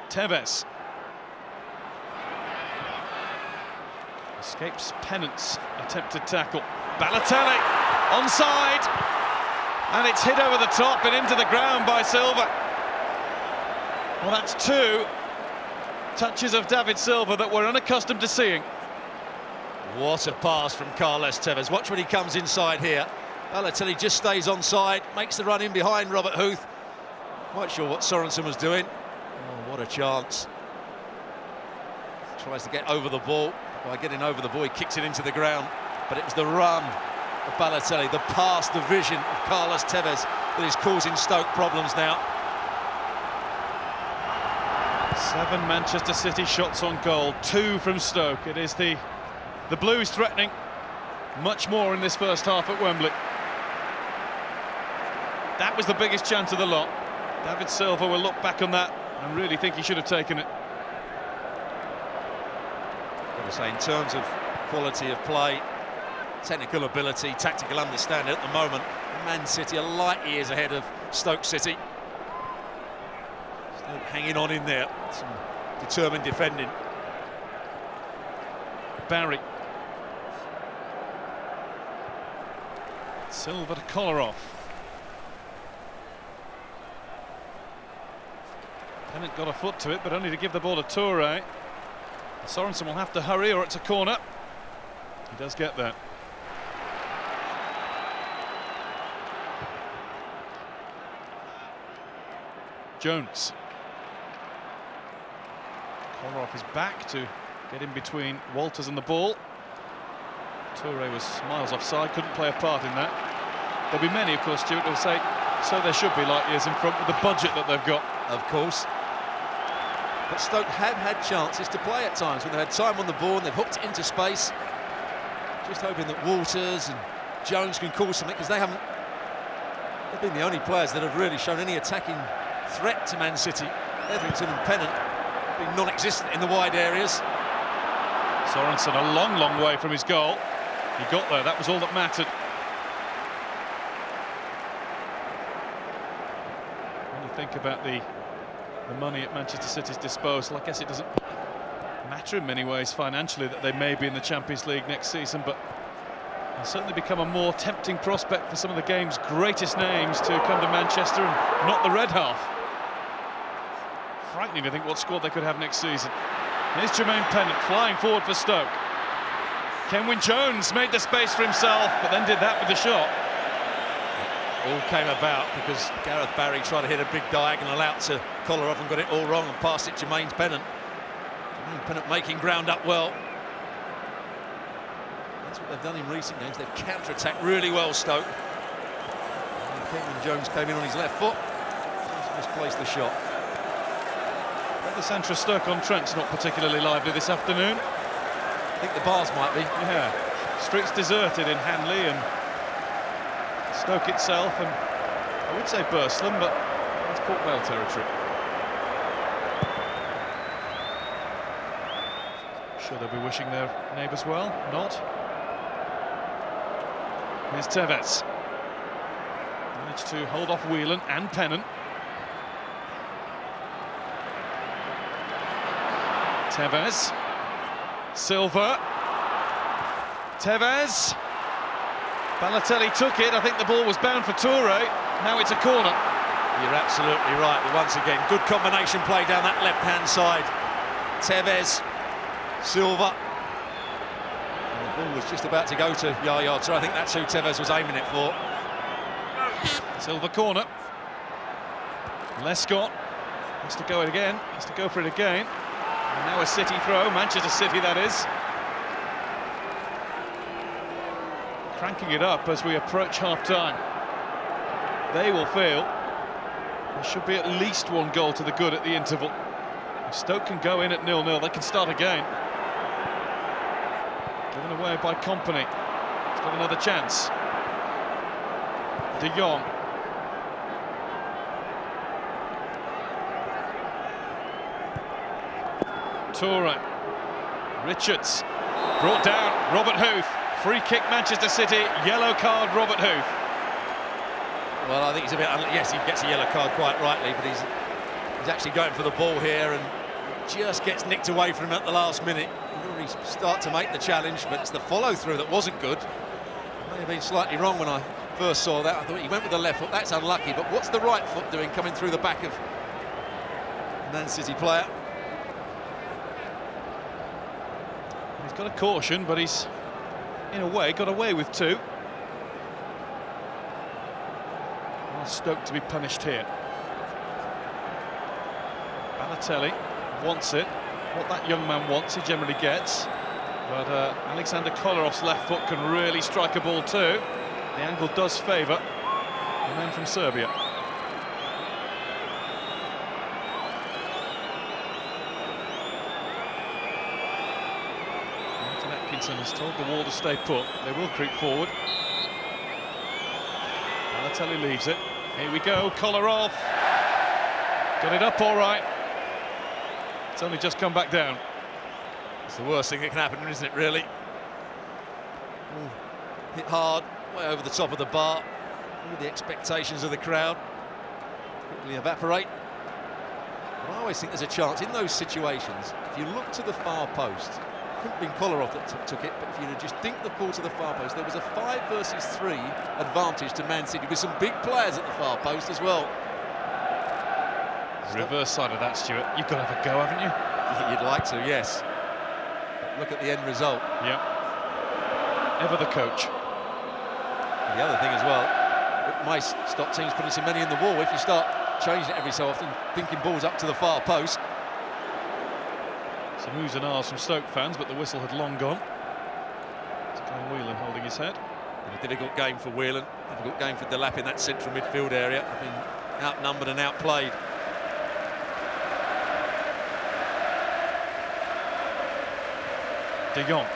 Speaker 1: Tevez escapes Pennant's attempted tackle. Balotelli onside, and it's hit over the top and into the ground by Silva. Well, that's two touches of David Silva that we're unaccustomed to seeing.
Speaker 3: What a pass from Carles Tevez. Watch when he comes inside here. Balotelli just stays onside, makes the run in behind Robert Huth. Quite sure what Sorensen was doing. Oh, what a chance. Tries to get over the ball. By getting over the ball, he kicks it into the ground. But it was the run of Balotelli, the pass, the vision of Carles Tevez that is causing Stoke problems now.
Speaker 1: 7 Manchester City shots on goal, 2 from Stoke. It is the Blues threatening much more in this first half at Wembley. That was the biggest chance of the lot. David Silva will look back on that and really think he should have taken it.
Speaker 3: Got to say, in terms of quality of play, technical ability, tactical understanding at the moment, Man City are light years ahead of Stoke City. Stoke hanging on in there, some determined defending.
Speaker 1: Barry. Silva to collar off. Pennant got a foot to it, but only to give the ball to Toure. Sorensen will have to hurry or it's a corner. He does get that. Jones. Collar off his back to get in between Walters and the ball. Toure was miles offside, couldn't play a part in that. There'll be many, of course, Stuart, who'll say, so there should be light years in front with the budget that they've got.
Speaker 3: Of course. But Stoke have had chances to play at times when they had time on the ball and they've hooked it into space. Just hoping that Walters and Jones can cause something, because they've been the only players that have really shown any attacking threat to Man City. Etherington and Pennant have been non-existent in the wide areas.
Speaker 1: Sorensen a long, long way from his goal. He got there, that was all that mattered. When you think about the money at Manchester City's disposal, I guess it doesn't matter in many ways financially that they may be in the Champions League next season, but it'll certainly become a more tempting prospect for some of the game's greatest names to come to Manchester and not the red half. Frightening to think what squad they could have next season. Here's Jermaine Pennant flying forward for Stoke. Kenwyne Jones made the space for himself, but then did that with the shot.
Speaker 3: All came about because Gareth Barry tried to hit a big diagonal out to collar off and got it all wrong and passed it to Jermaine Pennant. Jermaine Pennant making ground up well. That's what they've done in recent games. They've counter-attacked really well, Stoke. Kenwyne Jones came in on his left foot. He's misplaced the shot.
Speaker 1: But the centre of Stoke-on-Trent's not particularly lively this afternoon.
Speaker 3: I think the bars might be.
Speaker 1: Yeah, streets deserted in Hanley, and Stoke itself, and I would say Burslem, but it's Port Vale territory. Sure they'll be wishing their neighbours well, not. Here's Tevez. Managed to hold off Whelan and Pennant. Tevez. Silva. Tevez. Balotelli took it. I think the ball was bound for Toure. Now it's a corner.
Speaker 3: You're absolutely right. But once again, good combination play down that left-hand side. Tevez, Silva. And the ball was just about to go to Yaya Toure. I think that's who Tevez was aiming it for.
Speaker 1: Silva corner. Lescott has to go it again. Has to go for it again. And now a City throw. Manchester City, that is. Cranking it up as we approach half-time. They will feel there should be at least one goal to the good at the interval. If Stoke can go in at 0-0, they can start again. Given away by Kompany. He's got another chance. De Jong. Toure. Richards. Brought down. Robert Huth. Free kick Manchester City. Yellow card Robert Huth.
Speaker 3: Well, I think he's a bit... Yes, he gets a yellow card quite rightly, but he's actually going for the ball here and just gets nicked away from him at the last minute. He'd already start to make the challenge, but it's the follow-through that wasn't good. I may have been slightly wrong when I first saw that. I thought he went with the left foot. That's unlucky, but what's the right foot doing coming through the back of Man City player?
Speaker 1: He's got a caution, but he's, in a way, got away with two. Well, Stoke to be punished here. Balotelli wants it. What that young man wants, he generally gets. But Alexander Kolarov's left foot can really strike a ball too. The angle does favour the man from Serbia. Atkinson has told the wall to stay put. They will creep forward. Balotelli leaves it. Here we go, Kolarov. Got it up all right. It's only just come back down.
Speaker 3: It's the worst thing that can happen, isn't it, really? Ooh, hit hard, way over the top of the bar. All the expectations of the crowd quickly evaporate. But I always think there's a chance in those situations. If you look to the far post, it couldn't have been Kolarov that took it, but if you just dinked the ball to the far post, there was a 5 versus 3 advantage to Man City with some big players at the far post as well.
Speaker 1: Reverse side of that, Stuart. You've got to have a go, haven't you?
Speaker 3: You'd like to, yes. But look at the end result.
Speaker 1: Yep. Ever the coach.
Speaker 3: And the other thing as well, it might stop teams putting so many in the wall if you start changing it every so often, thinking balls up to the far post.
Speaker 1: Some oohs and ahs from Stoke fans, but the whistle had long gone. It's Glenn Whelan holding his head.
Speaker 3: And a difficult game for Whelan, difficult game for Delap in that central midfield area. I've been outnumbered and outplayed.
Speaker 1: De Jong.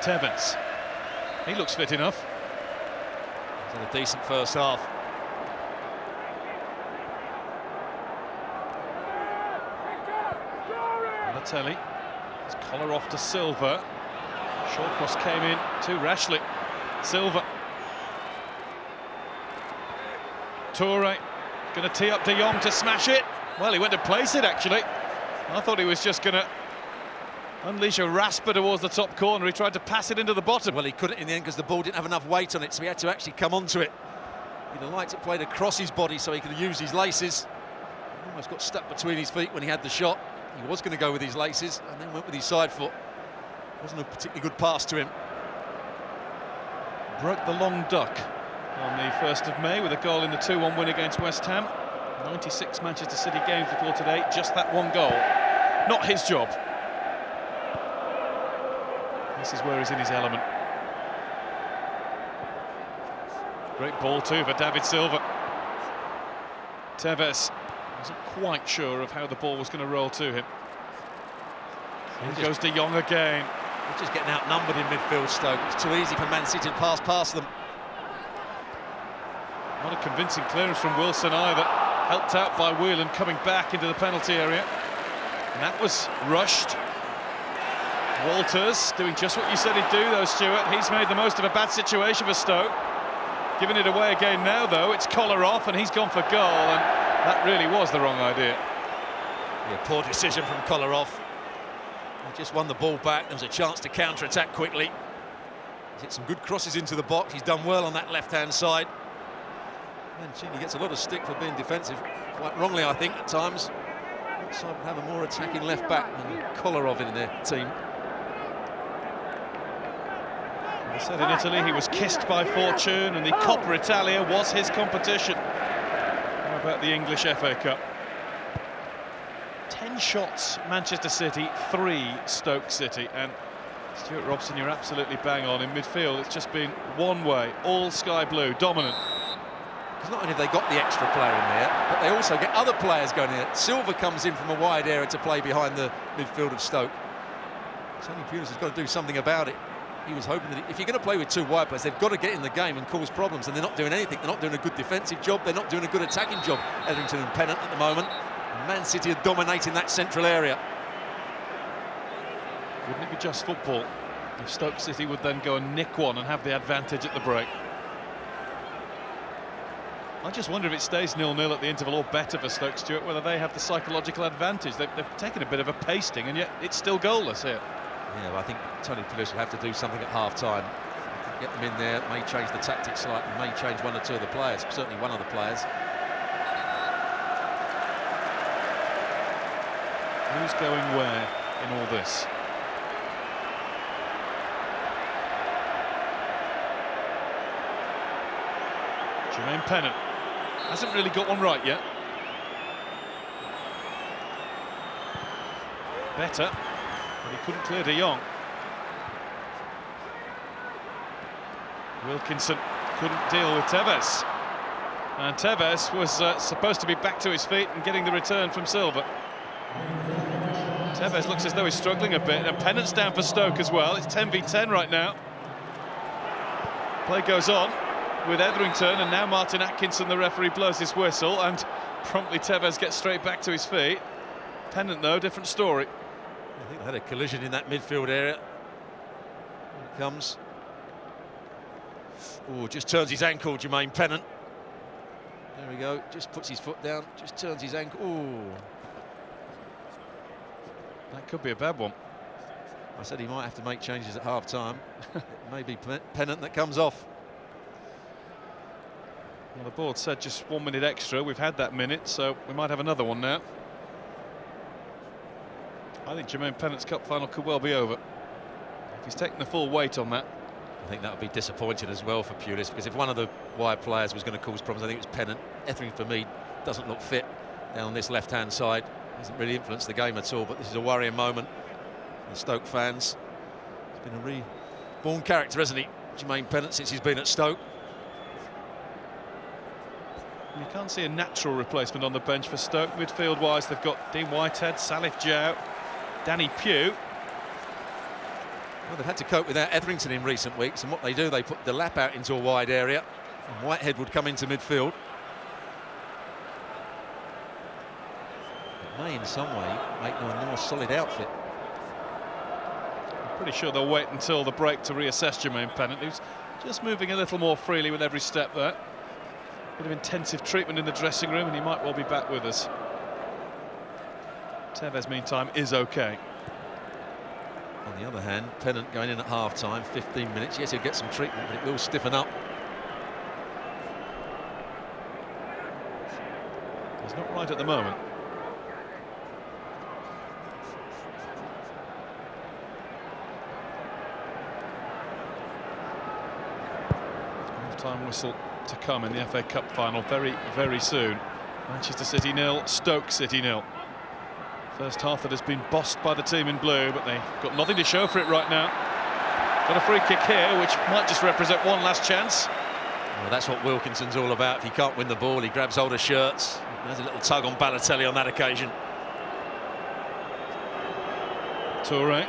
Speaker 1: Tevez. He looks fit enough.
Speaker 3: He's had a decent first half.
Speaker 1: Balotelli. It's Kolarov to Silva. Short cross came in too rashly. Silva. Toure. Going to tee up De Jong to smash it. Well, he went to place it, actually. I thought he was just going to unleash a rasper towards the top corner. He tried to pass it into the bottom.
Speaker 3: Well, he couldn't in the end because the ball didn't have enough weight on it, so he had to actually come onto it. He'd have liked it played across his body so he could use his laces. He almost got stuck between his feet when he had the shot. He was going to go with his laces and then went with his side foot. Wasn't a particularly good pass to him.
Speaker 1: Broke the long duck on the 1st of May with a goal in the 2-1 win against West Ham. 96 Manchester City games before today, just that one goal. Not his job. This is where he's in his element. Great ball too for David Silva. Tevez wasn't quite sure of how the ball was going to roll to him. Here goes De Jong again.
Speaker 3: They're just getting outnumbered in midfield, Stoke. It's too easy for Man City to pass past them.
Speaker 1: Not a convincing clearance from Wilson either. Helped out by Whelan coming back into the penalty area. And that was rushed. Walters doing just what you said he'd do though, Stuart. He's made the most of a bad situation for Stoke. Giving it away again now though, it's collar off and he's gone for goal, and that really was the wrong idea.
Speaker 3: Yeah, poor decision from Kolarov. He just won the ball back. There was a chance to counter-attack quickly. He's hit some good crosses into the box. He's done well on that left-hand side. Mancini gets a lot of stick for being defensive, quite wrongly I think at times. Looks like we'll have a more attacking left back than Kolarov in their team.
Speaker 1: I said in Italy he was kissed by fortune, and the Coppa Italia was his competition. How about the English FA Cup? 10 shots Manchester City, 3 Stoke City, and Stuart Robson, you're absolutely bang on. In midfield it's just been one way, all sky blue, dominant.
Speaker 3: Because not only have they got the extra player in there, but they also get other players going in there. Silva comes in from a wide area to play behind the midfield of Stoke. Tony Pulis has got to do something about it. He was hoping that if you're going to play with 2 wide players, they've got to get in the game and cause problems, and they're not doing anything. They're not doing a good defensive job. They're not doing a good attacking job, Etherington and Pennant at the moment. And Man City are dominating that central area.
Speaker 1: Wouldn't it be just football if Stoke City would then go and nick one and have the advantage at the break? I just wonder if it stays 0-0 at the interval or better for Stoke, Stuart, whether they have the psychological advantage. They've taken a bit of a pasting, and yet it's still goalless here.
Speaker 3: Yeah, well, I think Tony Pulis will have to do something at half-time. Get them in there, may change the tactics slightly, may change 1 or 2 of the players, certainly one of the players.
Speaker 1: Who's going where in all this? Jermaine Pennant hasn't really got one right yet. Better, but he couldn't clear De Jong. Wilkinson couldn't deal with Tevez. And Tevez was supposed to be back to his feet and getting the return from Silva. Tevez looks as though he's struggling a bit, and Pennant's down for Stoke as well. It's 10 v 10 right now. Play goes on with Etherington, and now Martin Atkinson, the referee, blows his whistle, and promptly Tevez gets straight back to his feet. Pennant, though, different story.
Speaker 3: I think they had a collision in that midfield area. Here it comes. Oh, just turns his ankle, Jermaine Pennant. There we go, just puts his foot down, just turns his ankle. Oh,
Speaker 1: that could be a bad one.
Speaker 3: I said he might have to make changes at half-time. It may be Pennant that comes off.
Speaker 1: Well, the board said just 1 minute extra. We've had that minute, so we might have another one now. I think Jermaine Pennant's cup final could well be over if he's taking the full weight on that.
Speaker 3: I think that would be disappointing as well for Pulis, because if one of the wide players was going to cause problems, I think it was Pennant. Etherington, for me, doesn't look fit down on this left-hand side. Hasn't really influenced the game at all, but this is a worrying moment for the Stoke fans. He's been a reborn character, hasn't he, Jermaine Pennant, since he's been at Stoke.
Speaker 1: You can't see a natural replacement on the bench for Stoke. Midfield-wise, they've got Dean Whitehead, Salif Jow, Danny Pugh.
Speaker 3: Well, they've had to cope without Etherington in recent weeks, and what they do, they put the lap out into a wide area, and Whitehead would come into midfield. It may, in some way, make them a more solid outfit.
Speaker 1: I'm pretty sure they'll wait until the break to reassess Jermaine Pennant, who's just moving a little more freely with every step there. Bit of intensive treatment in the dressing room, and he might well be back with us. Tevez, meantime, is okay.
Speaker 3: On the other hand, Pennant going in at half-time, 15 minutes. Yes, he'll get some treatment, but it will stiffen up.
Speaker 1: He's not right at the moment. Half-time whistle to come in the FA Cup final very, very soon. Manchester City 0, Stoke City 0. First half that has been bossed by the team in blue, but they've got nothing to show for it right now. Got a free kick here, which might just represent one last chance.
Speaker 3: Well, that's what Wilkinson's all about. If he can't win the ball, he grabs hold of shirts. There's a little tug on Balotelli on that occasion.
Speaker 1: Toure.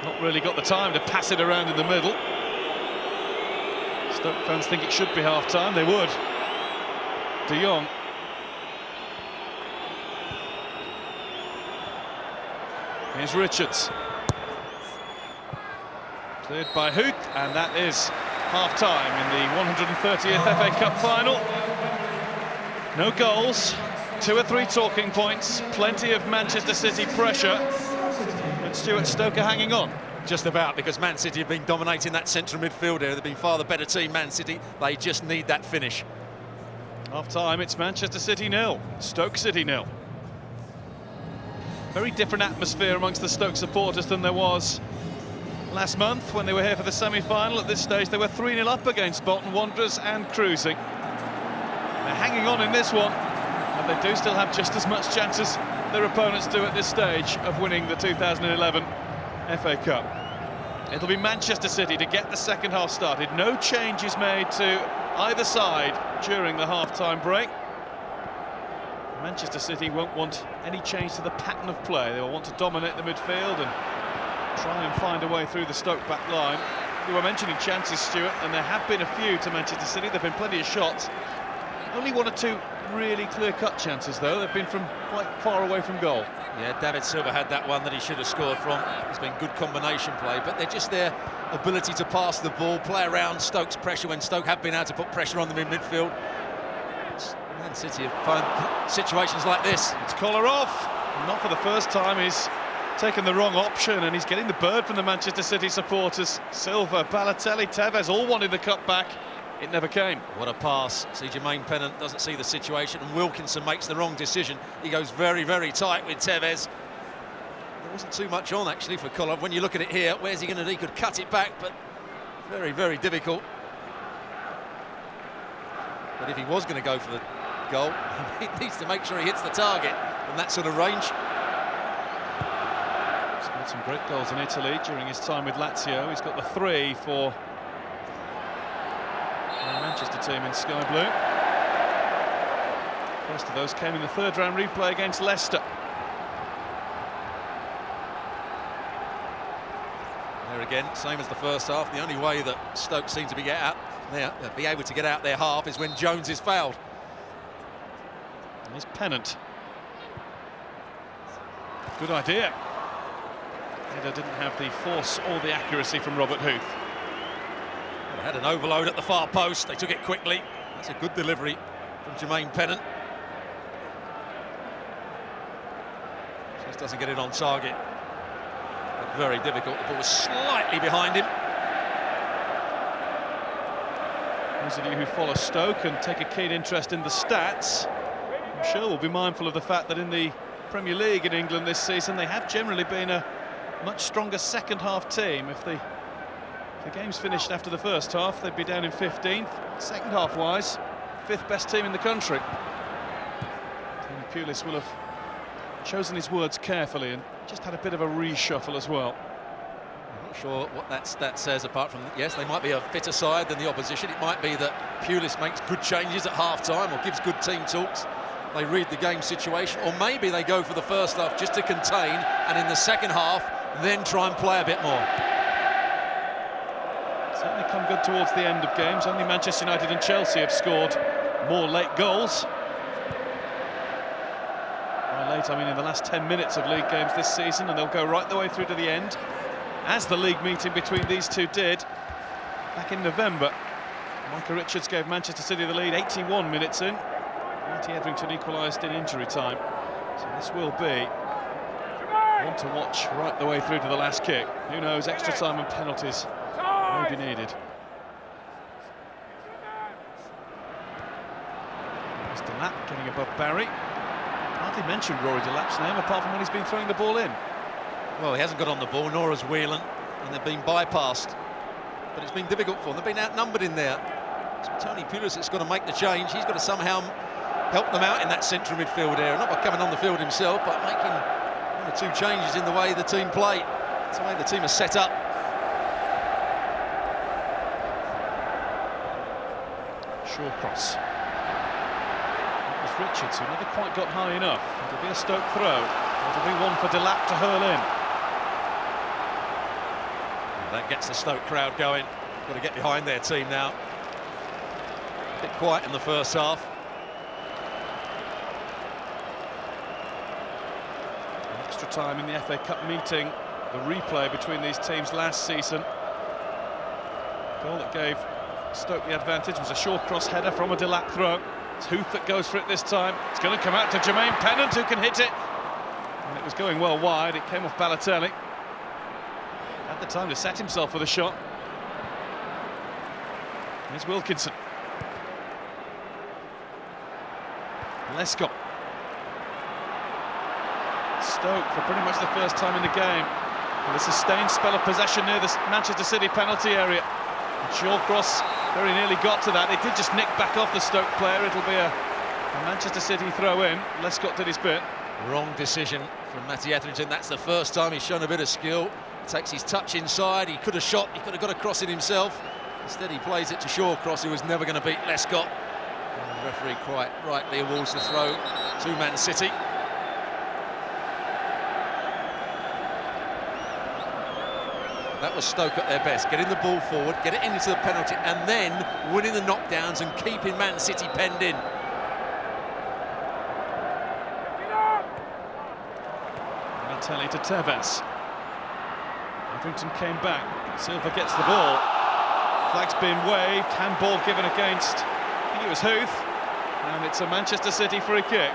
Speaker 1: Not really got the time to pass it around in the middle. Stoke fans think it should be half-time, they would. De Jong. Here's Richards. Cleared by Hoot, and that is half-time in the 130th FA Cup final. No goals, 2 or 3 talking points, plenty of Manchester City pressure, but Stuart, Stoke are hanging on.
Speaker 3: Just about, because Man City have been dominating that central midfield area. They've been far the better team, Man City. They just need that finish.
Speaker 1: Half-time, it's Manchester City 0, Stoke City 0. Very different atmosphere amongst the Stoke supporters than there was last month when they were here for the semi-final. At this stage, they were 3-0 up against Bolton Wanderers and cruising. They're hanging on in this one, and they do still have just as much chance as their opponents do at this stage of winning the 2011 FA Cup. It'll be Manchester City to get the second half started. No changes made to either side during the half-time break. Manchester City won't want any change to the pattern of play. They will want to dominate the midfield and try and find a way through the Stoke back line. You were mentioning chances, Stuart, and there have been a few to Manchester City. There have been plenty of shots. Only 1 or 2 really clear-cut chances, though. They've been from quite far away from goal.
Speaker 3: Yeah, David Silva had that one that he should have scored from. It's been good combination play, but they're just their ability to pass the ball, play around Stoke's pressure when Stoke have been able to put pressure on them in midfield. Man City have found situations like this.
Speaker 1: It's Kolarov. Not for the first time. He's taken the wrong option, and he's getting the bird from the Manchester City supporters. Silva, Balotelli, Tevez all wanted the cut back. It never came.
Speaker 3: What a pass. See, Jermaine Pennant doesn't see the situation, and Wilkinson makes the wrong decision. He goes very, very tight with Tevez. There wasn't too much on, actually, for Kolarov. When you look at it here, where's he going to do? He could cut it back, but very, very difficult. But if he was going to go for the goal, he needs to make sure he hits the target from that sort of range.
Speaker 1: He's got some great goals in Italy during his time with Lazio. He's got the 3 for the Manchester team in sky blue. First of those came in the 3rd round replay against Leicester.
Speaker 3: There again, same as the first half. The only way that Stoke seem to be able to get out their half is when Jones is fouled.
Speaker 1: Here's Pennant. Good idea. Header didn't have the force or the accuracy from Robert Huth.
Speaker 3: They had an overload at the far post. They took it quickly. That's a good delivery from Jermaine Pennant. Just doesn't get it on target. But very difficult. The ball was slightly behind him.
Speaker 1: Those of you who follow Stoke and take a keen interest in the stats, I'm sure will be mindful of the fact that in the Premier League in England this season, they have generally been a much stronger second half team. If the game's finished after the first half, they'd be down in 15th. Second half wise, 5th best team in the country. Tony Pulis will have chosen his words carefully and just had a bit of a reshuffle as well.
Speaker 3: I'm not sure what that stat says, apart from, yes, they might be a fitter side than the opposition. It might be that Pulis makes good changes at half-time or gives good team talks. They read the game situation, or maybe they go for the first half just to contain, and in the second half then try and play a bit more.
Speaker 1: Certainly come good towards the end of games. Only Manchester United and Chelsea have scored more late goals. By late, I mean in the last 10 minutes of league games this season, and they'll go right the way through to the end, as the league meeting between these two did back in November. Michael Richards gave Manchester City the lead 81 minutes in. Matty Etherington equalised in injury time. So this will be one to watch right the way through to the last kick. Who knows, extra time and penalties may be needed. There's Delap getting above Barry. Hardly mentioned Rory Delap's name apart from when he's been throwing the ball in.
Speaker 3: Well, he hasn't got on the ball, nor has Whelan, and they've been bypassed. But it's been difficult for them. They've been outnumbered in there. So Tony Pulis has got to make the change. He's got to somehow help them out in that central midfield area, not by coming on the field himself, but making 1 or 2 changes in the way the team play. That's the way the team is set up.
Speaker 1: Short cross. It was Richards who never quite got high enough. It'll be a Stoke throw. It'll be one for Delap to hurl in.
Speaker 3: That gets the Stoke crowd going. Got to get behind their team now. A bit quiet in the first half.
Speaker 1: Extra time in the FA Cup meeting, the replay between these teams last season. The goal that gave Stoke the advantage was a short cross header from a Delap throw. It's Huth that goes for it this time. It's going to come out to Jermaine Pennant, who can hit it. And it was going well wide, it came off Balotelli. Had the time to set himself for the shot. Here's Wilkinson. Lescott. Stoke, for pretty much the first time in the game, with a sustained spell of possession near the Manchester City penalty area. Shawcross very nearly got to that. It did just nick back off the Stoke player. It'll be a Manchester City throw-in. Lescott did his bit.
Speaker 3: Wrong decision from Matty Etherington. That's the first time he's shown a bit of skill. Takes his touch inside. He could have shot. He could have got across it himself. Instead, he plays it to Shawcross, who was never going to beat Lescott. And the referee quite rightly awards the throw to Man City. That was Stoke at their best, getting the ball forward, get it into the penalty, and then winning the knockdowns and keeping Man City penned in.
Speaker 1: Balotelli to Tevez. Etherington came back. Silva gets the ball. Flag's been waved. Handball given against, I think it was Huth. And it's a Manchester City free kick.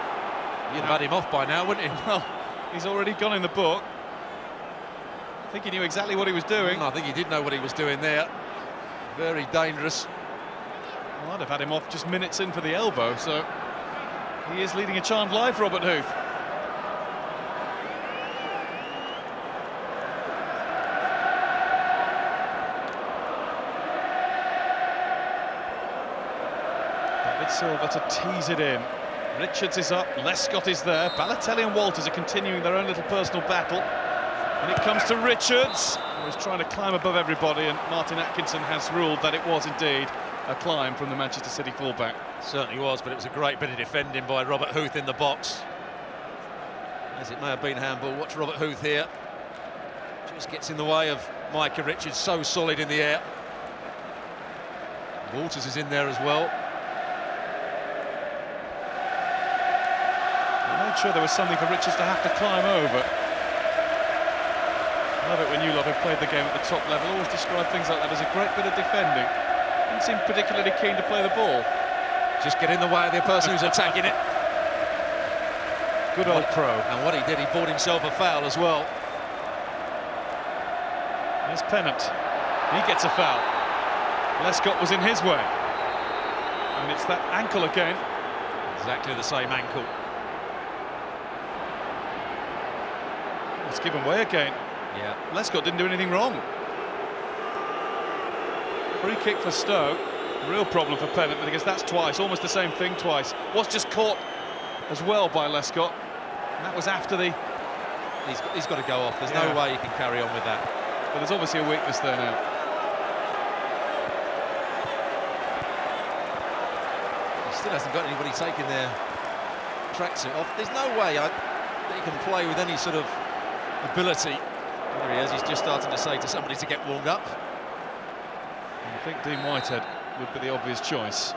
Speaker 3: You'd have had him off by now, wouldn't you?
Speaker 1: Well, he's already gone in the book. I think he knew exactly what he was doing.
Speaker 3: I think he did know what he was doing there. Very dangerous.
Speaker 1: Well, I'd have had him off just minutes in for the elbow, so he is leading a charmed life, Robert Huth. David Silva to tease it in. Richards is up, Lescott is there. Balotelli and Walters are continuing their own little personal battle. And it comes to Richards, who is trying to climb above everybody, and Martin Atkinson has ruled that it was indeed a climb from the Manchester City fullback.
Speaker 3: Certainly was, but it was a great bit of defending by Robert Huth in the box. As it may have been handball, watch Robert Huth here. Just gets in the way of Micah Richards, so solid in the air. Walters is in there as well.
Speaker 1: I made sure there was something for Richards to have to climb over. I love it when you lot who played the game at the top level always describe things like that as a great bit of defending. Didn't seem particularly keen to play the ball.
Speaker 3: Just get in the way of the person who's attacking it.
Speaker 1: Good old pro.
Speaker 3: And what he did, he bought himself a foul as well.
Speaker 1: There's Pennant. He gets a foul. Lescott was in his way. And it's that ankle again.
Speaker 3: Exactly the same ankle.
Speaker 1: It's given way again.
Speaker 3: Yeah.
Speaker 1: Lescott didn't do anything wrong. Free kick for Stoke. Real problem for Pennant, because that's twice, almost the same thing twice. Was just caught as well by Lescott. And that was after the...
Speaker 3: He's got to go off. There's no way he can carry on with that.
Speaker 1: But there's obviously a weakness there now.
Speaker 3: He still hasn't got anybody taking their tracksuit off. There's no way that he can play with any sort of ability. There he is, he's just starting to say to somebody to get warmed up.
Speaker 1: I think Dean Whitehead would be the obvious choice.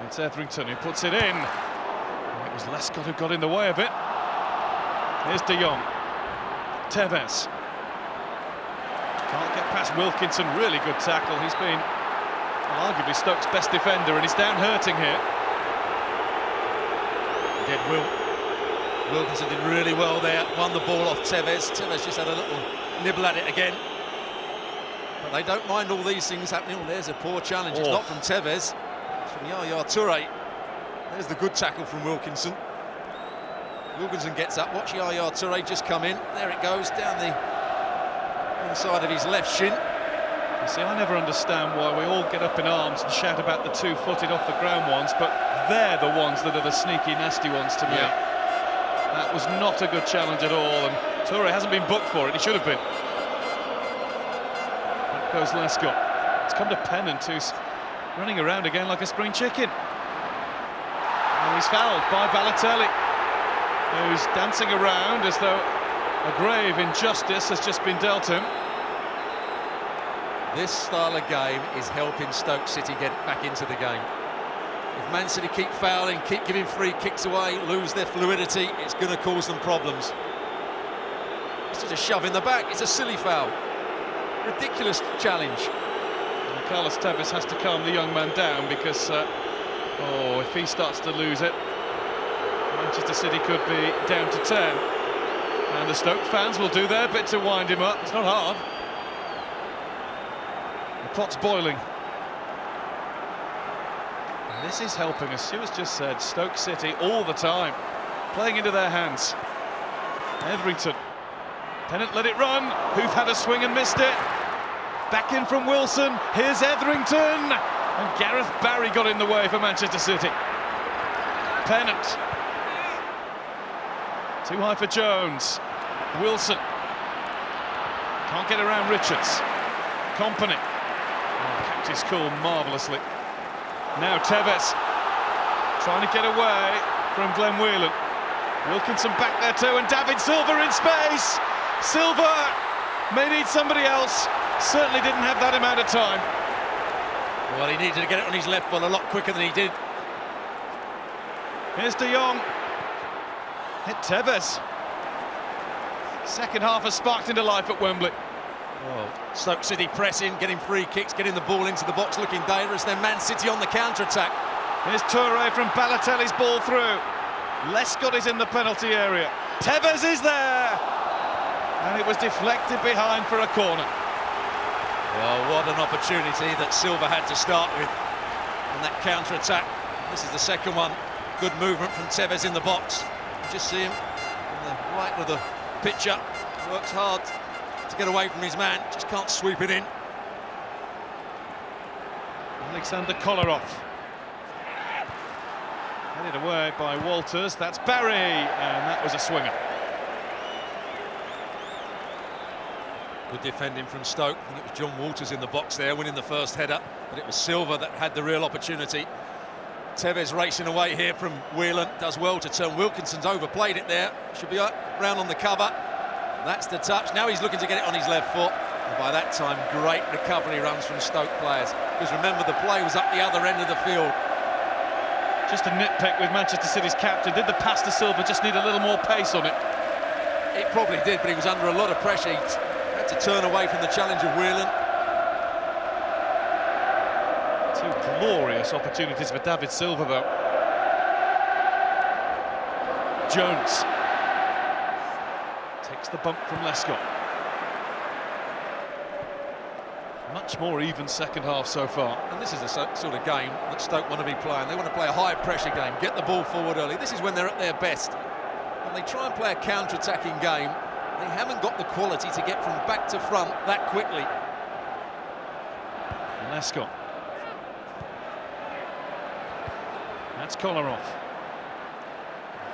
Speaker 1: It's Etherington who puts it in. And it was Lescott who got in the way of it. Here's De Jong. Tevez. Can't get past Wilkinson, really good tackle. He's been, well, arguably Stoke's best defender, and he's down hurting here.
Speaker 3: Again, Wilkinson did really well there, won the ball off Tevez. Tevez just had a little nibble at it again. But they don't mind all these things happening. Oh, there's a poor challenge. It's not from Tevez, it's from Yaya Toure. There's the good tackle from Wilkinson. Wilkinson gets up, watch Yaya Toure just come in. There it goes, down the inside of his left shin.
Speaker 1: You see, I never understand why we all get up in arms and shout about the two-footed off-the-ground ones, but they're the ones that are the sneaky, nasty ones to me.
Speaker 3: Yeah.
Speaker 1: That was not a good challenge at all, and Toure hasn't been booked for it. He should have been. That goes Lescott. It's come to Pennant, who's running around again like a spring chicken. And he's fouled by Balotelli, who's dancing around as though a grave injustice has just been dealt him.
Speaker 3: This style of game is helping Stoke City get back into the game. If Man City keep fouling, keep giving free kicks away, lose their fluidity, it's going to cause them problems. It's just a shove in the back. It's a silly foul. Ridiculous challenge.
Speaker 1: And Carlos Tevez has to calm the young man down because, if he starts to lose it, Manchester City could be down to 10. And the Stoke fans will do their bit to wind him up. It's not hard. The pot's boiling. And this is helping, as Stuart's just said, Stoke City all the time, playing into their hands. Etherington. Pennant let it run. Who've had a swing and missed it. Back in from Wilson. Here's Etherington. And Gareth Barry got in the way for Manchester City. Pennant. Too high for Jones. Wilson. Can't get around Richards. Company. Kept his cool marvellously. Now Tevez. Trying to get away from Glenn Whelan. Wilkinson back there too, and David Silva in space. Silva may need somebody else. Certainly didn't have that amount of time.
Speaker 3: Well, he needed to get it on his left foot a lot quicker than he did.
Speaker 1: Here's De Jong. Hit Tevez. Second half has sparked into life at Wembley.
Speaker 3: Well, Stoke City pressing, getting free kicks, getting the ball into the box, looking dangerous. Then Man City on the counter-attack.
Speaker 1: Here's Toure from Balotelli's ball through. Lescott is in the penalty area. Tevez is there! And it was deflected behind for a corner.
Speaker 3: Well, what an opportunity that Silva had to start with on that counter-attack. This is the second one. Good movement from Tevez in the box. You just see him on the right of the picture. Works hard to get away from his man, just can't sweep it in.
Speaker 1: Alexander Kolarov. Headed away by Walters. That's Barry, and that was a swinger.
Speaker 3: Good defending from Stoke. I think it was John Walters in the box there, winning the first header, but it was Silva that had the real opportunity. Tevez racing away here from Whelan, does well to turn. Wilkinson's overplayed it there. Should be up, round on the cover. That's the touch. Now he's looking to get it on his left foot. And by that time, great recovery runs from Stoke players. Because remember, the play was up the other end of the field.
Speaker 1: Just a nitpick with Manchester City's captain. Did the pass to Silva just need a little more pace on it?
Speaker 3: It probably did, but he was under a lot of pressure. He had to turn away from the challenge of Whelan.
Speaker 1: Two glorious opportunities for David Silva, though. Jones takes the bump from Lescott. Much more even second half so far.
Speaker 3: And this is the sort of game that Stoke want to be playing. They want to play a high-pressure game, get the ball forward early. This is when they're at their best. When they try and play a counter-attacking game, they haven't got the quality to get from back to front that quickly.
Speaker 1: Lescott. That's Kolarov.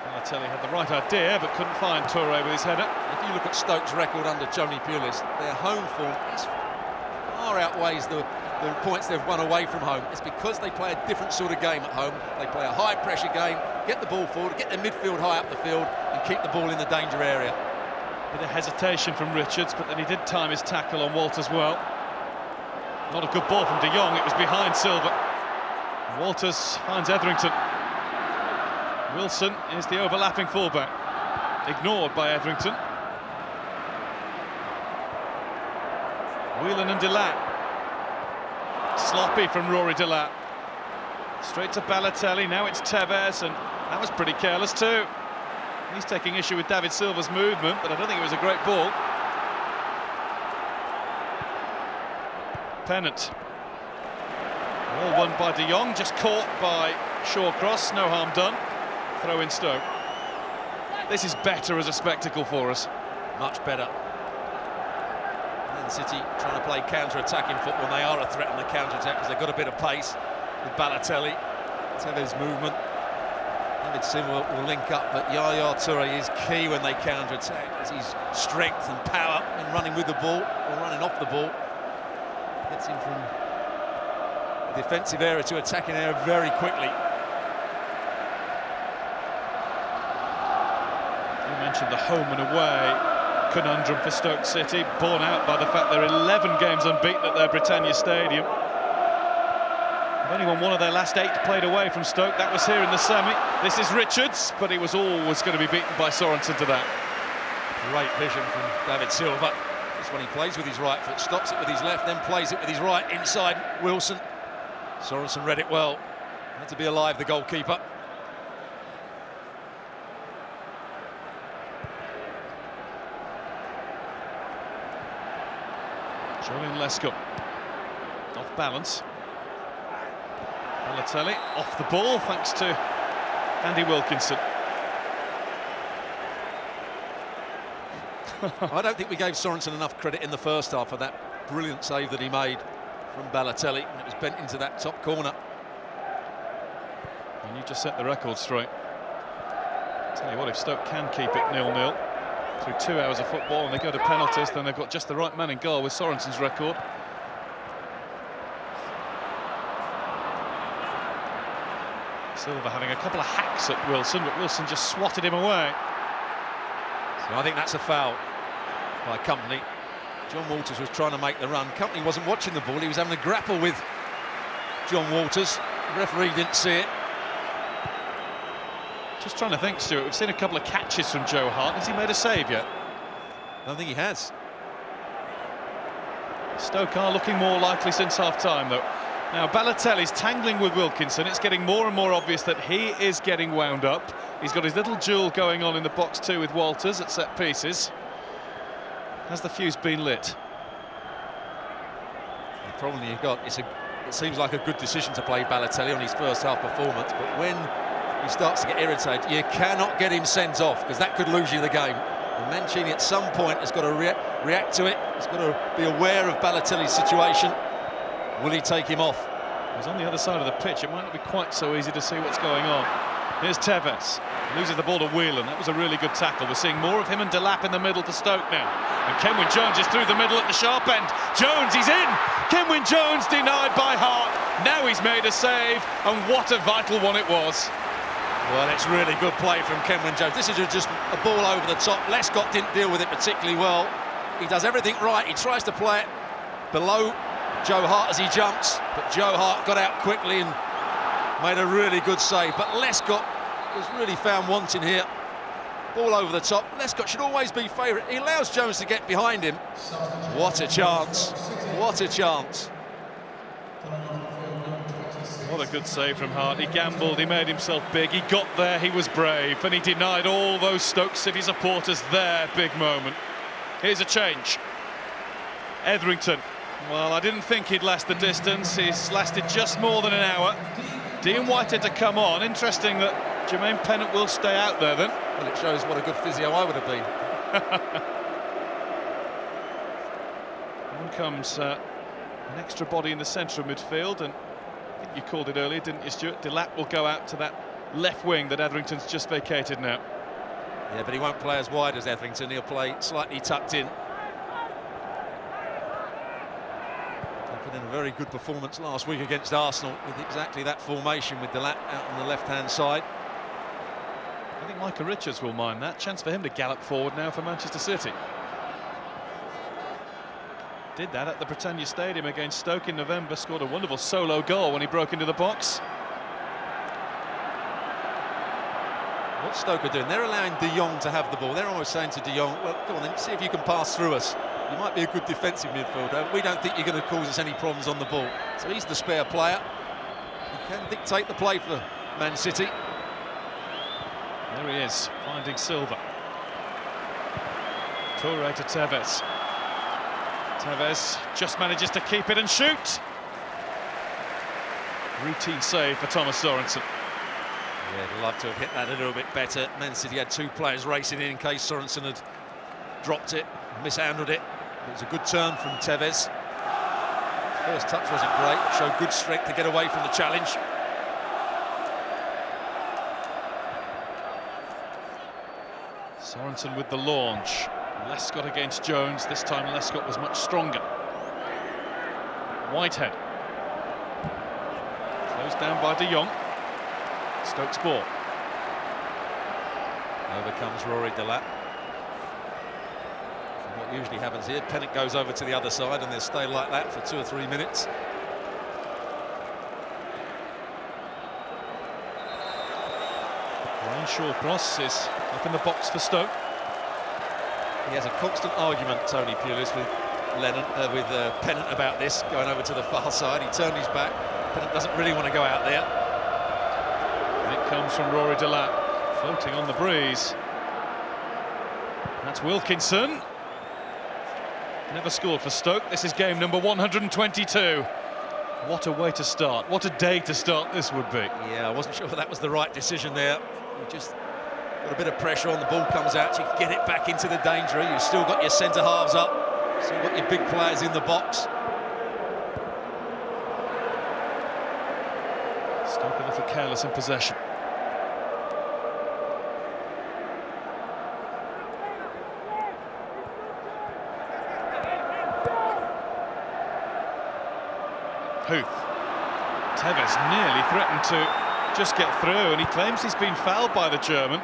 Speaker 1: Balotelli had the right idea, but couldn't find Toure with his header.
Speaker 3: If you look at Stoke's record under Tony Pulis, their home form is far outweighs the points they've won away from home. It's because they play a different sort of game at home. They play a high-pressure game, get the ball forward, get their midfield high up the field, and keep the ball in the danger area.
Speaker 1: Bit of hesitation from Richards, but then he did time his tackle on Walters well. Not a good ball from De Jong, it was behind Silva. Walters finds Etherington. Wilson is the overlapping fullback. Ignored by Etherington. Whelan and Delat. Sloppy from Rory Delat. Straight to Balotelli, now it's Tevez, and that was pretty careless too. He's taking issue with David Silva's movement, but I don't think it was a great ball. Pennant. All won by De Jong, just caught by Shawcross, no harm done. Throw in Stoke. This is better as a spectacle for us.
Speaker 3: Much better. Man City trying to play counter-attacking football. They are a threat on the counter-attack because they've got a bit of pace with Balotelli. Tevez movement. David Silva will link up, but Yaya Toure is key when they counter-attack. As his strength and power in running with the ball or running off the ball gets him from the defensive area to attacking area very quickly.
Speaker 1: You mentioned the home and away conundrum for Stoke City, borne out by the fact they're 11 games unbeaten at their Britannia Stadium. They've only won one of their last 8 played away from Stoke. That was here in the semi. This is Richards, but he was always going to be beaten by Sorensen to that.
Speaker 3: Great vision from David Silva. This one he plays with his right foot, stops it with his left, then plays it with his right inside Wilson. Sorensen read it well. Had to be alive, the goalkeeper.
Speaker 1: Julian Lescott off balance. Balotelli off the ball thanks to Andy Wilkinson.
Speaker 3: I don't think we gave Sorensen enough credit in the first half for that brilliant save that he made from Balotelli, and it was bent into that top corner.
Speaker 1: And you just set the record straight. Tell you what, if Stoke can keep it 0-0 through 2 hours of football and they go to penalties, then they've got just the right man in goal with Sorensen's record. Silva having a couple of hacks at Wilson, but Wilson just swatted him away.
Speaker 3: So I think that's a foul by Company. John Walters was trying to make the run. Company wasn't watching the ball, he was having a grapple with John Walters. The referee didn't see it.
Speaker 1: Just trying to think, Stuart, we've seen a couple of catches from Joe Hart. Has he made a save yet?
Speaker 3: I don't think he has.
Speaker 1: Stoke are looking more likely since half-time, though. Now, Balotelli's tangling with Wilkinson. It's getting more and more obvious that he is getting wound up. He's got his little duel going on in the box too with Walters at set pieces. Has the fuse been lit?
Speaker 3: The problem you've got, it seems like a good decision to play Balotelli on his first half performance, but when he starts to get irritated, you cannot get him sent off, because that could lose you the game. And Mancini at some point has got to react to it. He's got to be aware of Balotelli's situation. Will he take him off?
Speaker 1: He's on the other side of the pitch. It might not be quite so easy to see what's going on. Here's Tevez. Loses the ball to Whelan. That was a really good tackle. We're seeing more of him and Delap in the middle for Stoke now. And Kenwyne Jones is through the middle at the sharp end. Jones, he's in! Kenwyne Jones denied by Hart. Now he's made a save, and what a vital one it was.
Speaker 3: Well, it's really good play from Kenwyne Jones. This is just a ball over the top. Lescott didn't deal with it particularly well. He does everything right. He tries to play it below Joe Hart as he jumps, but Joe Hart got out quickly and made a really good save. But Lescott was really found wanting here. Ball over the top. Lescott should always be favourite. He allows Jones to get behind him. What a chance. What a chance.
Speaker 1: What a good save from Hart. He gambled, he made himself big, he got there, he was brave, and he denied all those Stoke City supporters their big moment. Here's a change. Etherington. Well, I didn't think he'd last the distance. He's lasted just more than an hour. Dean Whitehead to come on. Interesting that Jermaine Pennant will stay out there then.
Speaker 3: Well, it shows what a good physio I would have been.
Speaker 1: On comes an extra body in the centre of midfield, and I think you called it earlier, didn't you, Stuart? Delap will go out to that left wing that Etherington's just vacated now.
Speaker 3: Yeah, but he won't play as wide as Etherington. He'll play slightly tucked in. They put in a very good performance last week against Arsenal with exactly that formation, with Delap out on the left-hand side.
Speaker 1: I think Micah Richards will mind that. Chance for him to gallop forward now for Manchester City. Did that at the Britannia Stadium against Stoke in November, scored a wonderful solo goal when he broke into the box.
Speaker 3: What Stoke are doing, they're allowing De Jong to have the ball. They're almost saying to De Jong, well, go on then, see if you can pass through us. You might be a good defensive midfielder. We don't think you're going to cause us any problems on the ball. So he's the spare player. He can dictate the play for Man City.
Speaker 1: There he is, finding Silva. Toure to Tevez. Tevez just manages to keep it and shoot. Routine save for Thomas Sorensen.
Speaker 3: Yeah, I'd love to have hit that a little bit better. Man City had two players racing in case Sorensen had dropped it, mishandled it. It was a good turn from Tevez. First touch wasn't great, showed good strength to get away from the challenge.
Speaker 1: Sorensen with the launch. Lescott against Jones. This time Lescott was much stronger. Whitehead. Closed down by De Jong. Stoke's ball.
Speaker 3: Over comes Rory Delap. What usually happens here, Pennant goes over to the other side and they'll stay like that for 2 or 3 minutes.
Speaker 1: Ryan Shawcross is up in the box for Stoke.
Speaker 3: He has a constant argument, Tony Pulis, with Pennant about this, going over to the far side. He turned his back. Pennant doesn't really want to go out there.
Speaker 1: And it comes from Rory Delap, floating on the breeze. That's Wilkinson. Never scored for Stoke. This is game number 122. What a way to start. What a day to start this would be.
Speaker 3: Yeah, I wasn't sure that was the right decision there. You just got a bit of pressure on, the ball comes out, you get it back into the danger area. You've still got your centre halves up, still got your big players in the box.
Speaker 1: Stoke a little careless in possession. Huth. Tevez nearly threatened to just get through, and he claims he's been fouled by the German.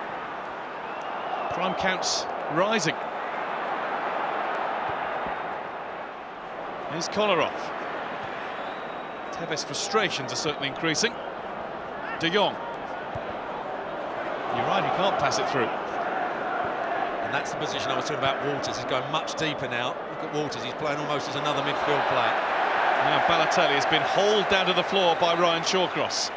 Speaker 1: Prime counts rising. Here's Kolarov. Tevez' frustrations are certainly increasing. De Jong. You're right, he can't pass it through.
Speaker 3: And that's the position I was talking about. Walters is going much deeper now. Look at Walters, he's playing almost as another midfield player.
Speaker 1: Now Balotelli has been hauled down to the floor by Ryan Shawcross.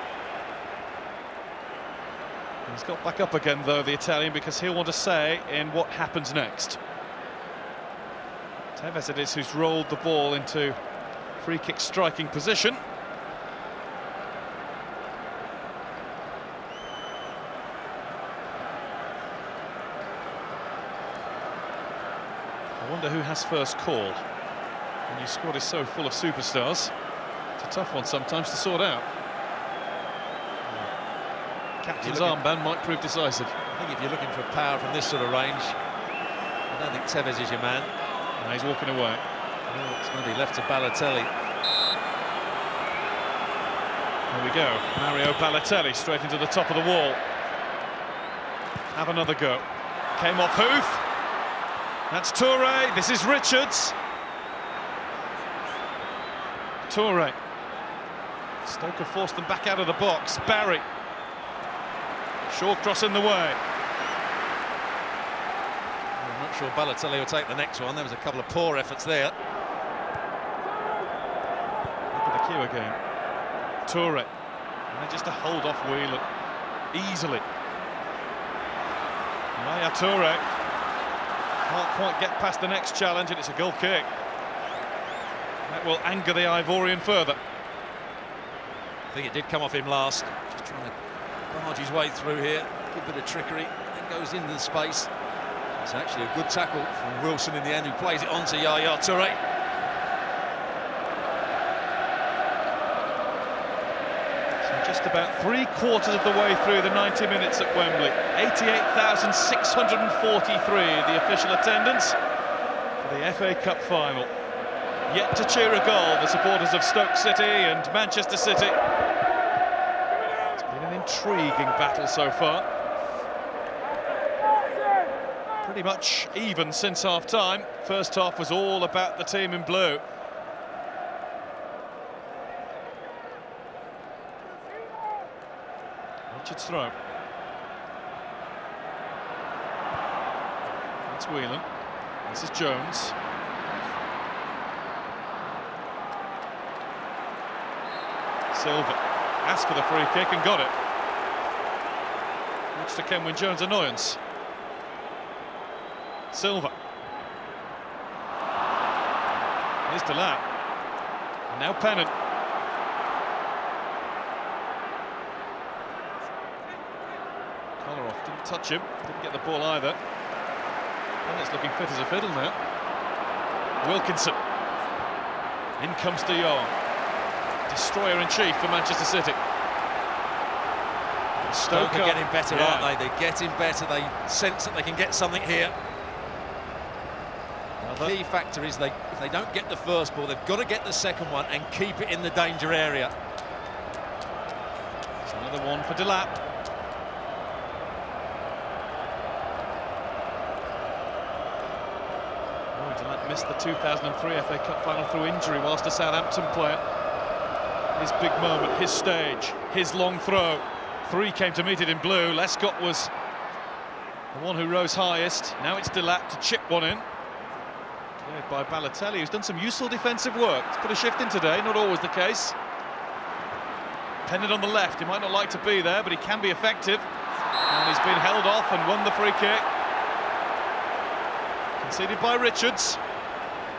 Speaker 1: He's got back up again, though, the Italian, because he'll want to say in what happens next. Tevez it is who's rolled the ball into free kick striking position. I wonder who has first call. And your squad is so full of superstars. It's a tough one sometimes to sort out. Captain's armband might prove decisive.
Speaker 3: I think if you're looking for power from this sort of range, I don't think Tevez is your man.
Speaker 1: And he's walking away.
Speaker 3: Well, it's going to be left to Balotelli.
Speaker 1: There we go. Mario Balotelli straight into the top of the wall. Have another go. Came off Huth. That's Toure. This is Richards. Toure. Stoke have forced them back out of the box. Barry. Shawcross in the way.
Speaker 3: I'm not sure Balotelli will take the next one. There was a couple of poor efforts there.
Speaker 1: Look at the cue again. Toure. And just a hold off Whelan. Easily. Yaya Toure. Can't quite get past the next challenge, and it's a goal kick. That will anger the Ivorian further.
Speaker 3: I think it did come off him last. Just trying to barge his way through here. Good bit of trickery. Then goes into the space. It's actually a good tackle from Wilson in the end, who plays it on to Yaya Toure.
Speaker 1: So just about 3/4 of the way through the 90 minutes at Wembley. 88,643 the official attendance for the FA Cup final. Yet to cheer a goal, the supporters of Stoke City and Manchester City. It's been an intriguing battle so far. Pretty much even since half-time. First half was all about the team in blue. Richards throw. That's Whelan. This is Jones. Silva asked for the free kick and got it. Much to Kenwyne Jones' annoyance. Silva. Here's Delap. And now Pennant. Kolarov didn't touch him, didn't get the ball either. Pennant's looking fit as a fiddle now. Wilkinson. In comes De Jong. Destroyer-in-chief for Manchester City.
Speaker 3: Stoke are getting better, aren't they? They're getting better. They sense that they can get something here. The key factor is if they don't get the first ball, they've got to get the second one and keep it in the danger area.
Speaker 1: It's another one for Delap. Oh, Delap missed the 2003 FA Cup final through injury whilst a Southampton player. His big moment, his stage, his long throw. 3 came to meet it in blue. Lescott was the one who rose highest. Now it's Delap to chip one in. Cleared by Balotelli, who's done some useful defensive work. He's put a shift in today, not always the case. Pennant on the left, he might not like to be there, but he can be effective. And he's been held off and won the free kick. Conceded by Richards.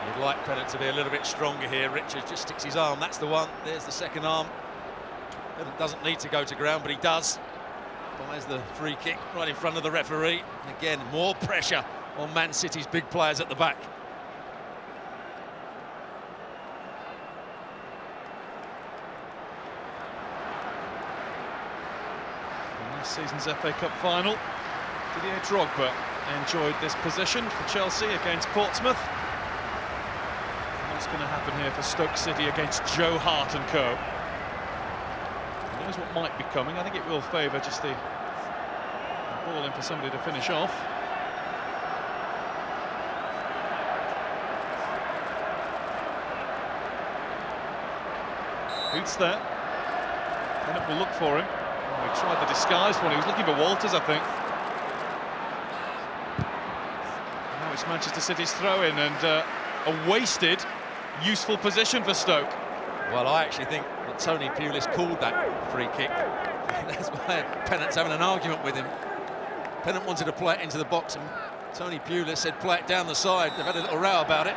Speaker 3: You'd like Pennant to be a little bit stronger here. Richards just sticks his arm, that's the one. There's the second arm. Pennant doesn't need to go to ground, but he does. Buys the free kick right in front of the referee. And again, more pressure on Man City's big players at the back.
Speaker 1: Last season's FA Cup final, Didier Drogba enjoyed this position for Chelsea against Portsmouth. What's going to happen here for Stoke City against Joe Hart and co? Who knows what might be coming? I think it will favour just the ball in for somebody to finish off. Boots there. Pennant will look for him. Oh, he tried the disguised one. He was looking for Walters, I think. Now it's Manchester City's throw-in and a wasted, useful position for Stoke.
Speaker 3: Well, I actually think that Tony Pulis called that free kick. That's why Pennant's having an argument with him. Pennant wanted to play it into the box and Tony Pulis said play it down the side. They've had a little row about it.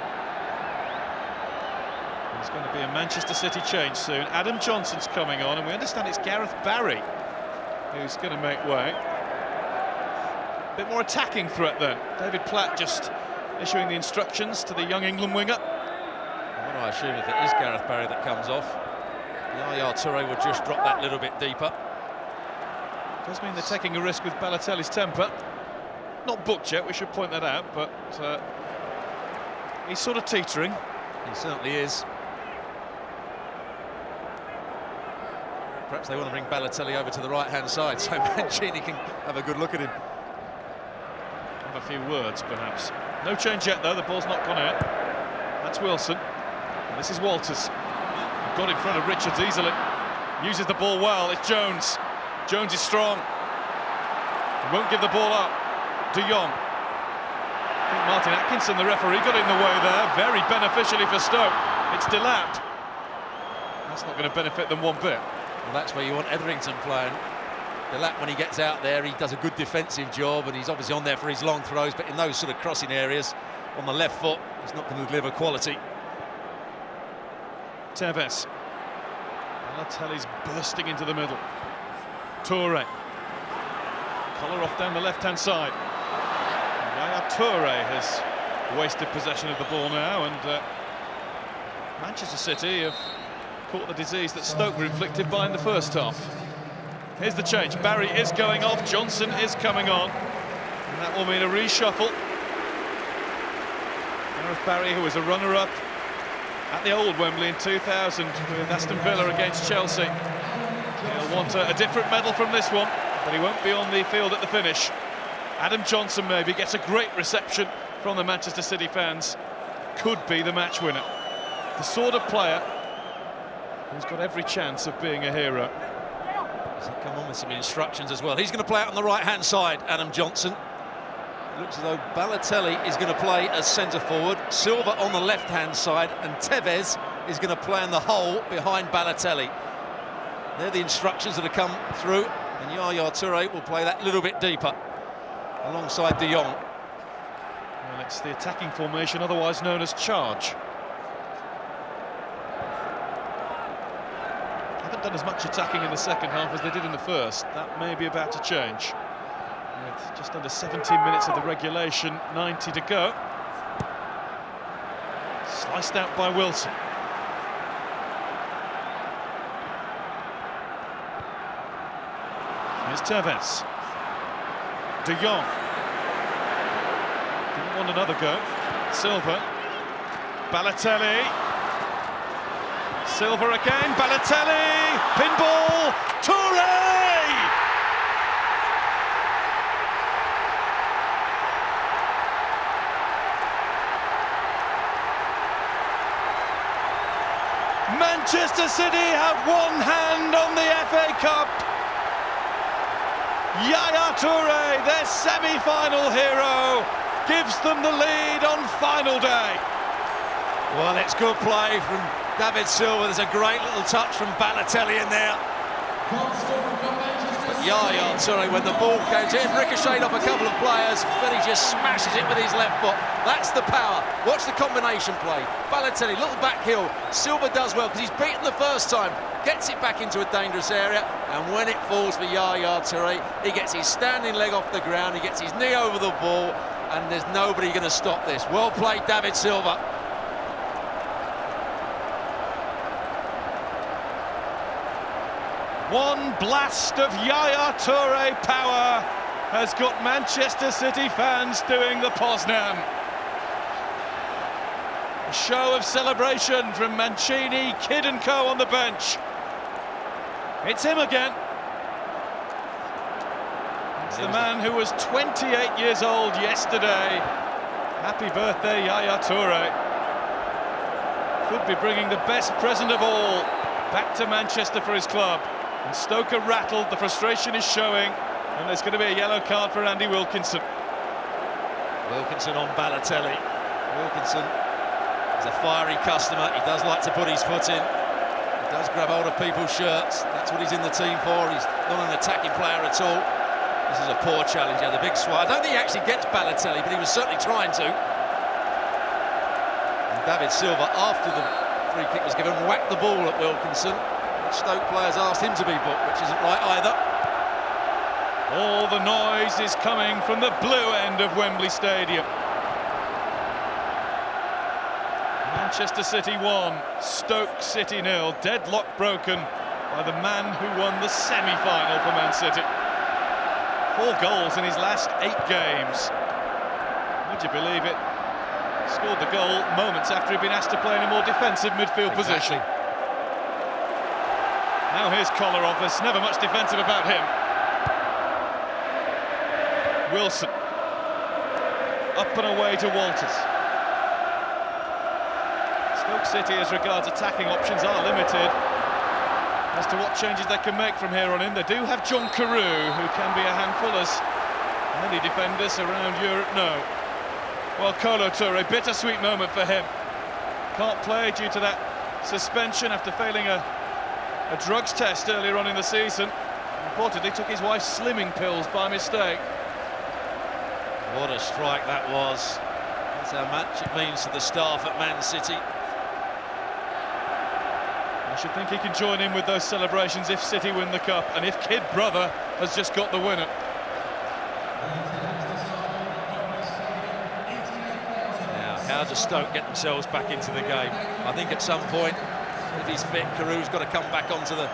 Speaker 1: There's going to be a Manchester City change soon. Adam Johnson's coming on and we understand it's Gareth Barry who's going to make way. A bit more attacking threat then. David Platt just issuing the instructions to the young England winger.
Speaker 3: What do I assume if it is Gareth Barry that comes off? Yaya Toure will just drop that little bit deeper.
Speaker 1: Does mean they're taking a risk with Balotelli's temper. Not booked yet, we should point that out, but he's sort of teetering.
Speaker 3: He certainly is. Perhaps they want to bring Balotelli over to the right-hand side so Mancini can have a good look at him.
Speaker 1: Have a few words, perhaps. No change yet, though. The ball's not gone out. That's Wilson. And this is Walters. Got in front of Richards easily. Uses the ball well. It's Jones. Jones is strong. He won't give the ball up. De Jong. I think Martin Atkinson, the referee, got in the way there. Very beneficially for Stoke. It's Delap. That's not going to benefit them one bit.
Speaker 3: Well, that's where you want Etherington playing. Delap, when he gets out there, he does a good defensive job and he's obviously on there for his long throws, but in those sort of crossing areas on the left foot, he's not going to deliver quality.
Speaker 1: Tevez. Balotelli's bursting into the middle. Toure. Collar off down the left-hand side. Yaya Toure has wasted possession of the ball now, and Manchester City have caught the disease that Stoke were inflicted by in the first half. Here's the change. Barry is going off, Johnson is coming on, and that will mean a reshuffle. Gareth Barry, who was a runner-up at the old Wembley in 2000 with Aston Villa against Chelsea. He'll want a different medal from this one, but he won't be on the field at the finish. Adam Johnson maybe gets a great reception from the Manchester City fans. Could be the match winner. The sort of player who's got every chance of being a hero.
Speaker 3: He's come on with some instructions as well. He's going to play out on the right-hand side, Adam Johnson. It looks as though Balotelli is going to play as centre-forward, Silva on the left-hand side, and Tevez is going to play in the hole behind Balotelli. They're the instructions that have come through, and Yaya Toure will play that little bit deeper alongside De Jong.
Speaker 1: Well, it's the attacking formation, otherwise known as charge. Haven't done as much attacking in the second half as they did in the first. That may be about to change. With just under 17 minutes of the regulation, 90 to go. Sliced out by Wilson. Here's Tevez. De Jong. Didn't want another go. Silva. Balotelli. Silva again. Balotelli. Pinball. Toure! Manchester City have one hand on the FA Cup. Yaya Toure, their semi-final hero, gives them the lead on final day.
Speaker 3: Well, it's good play from David Silva. There's a great little touch from Balotelli in there. But Yaya Toure, when the ball came to him, ricocheted off a couple of players, but he just smashes it with his left foot. That's the power. Watch the combination play. Balotelli, little back heel. Silva does well because he's beaten the first time. Gets it back into a dangerous area, and when it falls for Yaya Toure, he gets his standing leg off the ground, he gets his knee over the ball, and there's nobody going to stop this. Well played, David Silva.
Speaker 1: One blast of Yaya Toure power has got Manchester City fans doing the Poznan. A show of celebration from Mancini, Kidd and Co on the bench. It's him again. It's the man who was 28 years old yesterday. Happy birthday, Yaya Toure. Could be bringing the best present of all back to Manchester for his club. And Stoke are rattled, the frustration is showing, and there's going to be a yellow card for Andy Wilkinson.
Speaker 3: Wilkinson on Balotelli. Wilkinson is a fiery customer. He does like to put his foot in. He does grab hold of people's shirts. That's what he's in the team for. He's not an attacking player at all. This is a poor challenge. Yeah, the big swat. I don't think he actually gets Balotelli, but he was certainly trying to. And David Silva, after the free kick was given, whacked the ball at Wilkinson. Stoke players asked him to be booked, which isn't right either.
Speaker 1: All the noise is coming from the blue end of Wembley Stadium. Manchester City 1, Stoke City 0. Deadlock broken by the man who won the semi-final for Man City. 4 goals in his last 8 games. Would you believe it? Scored the goal moments after he'd been asked to play in a more defensive midfield position. Now here's Kolarov, there's never much defensive about him. Wilson. Up and away to Walters. Stoke City, as regards attacking options, are limited as to what changes they can make from here on in. They do have John Carew, who can be a handful, as many defenders around Europe know. Well, Kolo Toure, bittersweet moment for him. Can't play due to that suspension after failing a drugs test earlier on in the season. Reportedly took his wife's slimming pills by mistake.
Speaker 3: What a strike that was. That's how much it means to the staff at Man City.
Speaker 1: I should think he can join in with those celebrations if City win the cup, and if Kid Brother has just got the winner.
Speaker 3: Now, how does Stoke get themselves back into the game? I think at some point, if he's fit, Carew's got to come back into the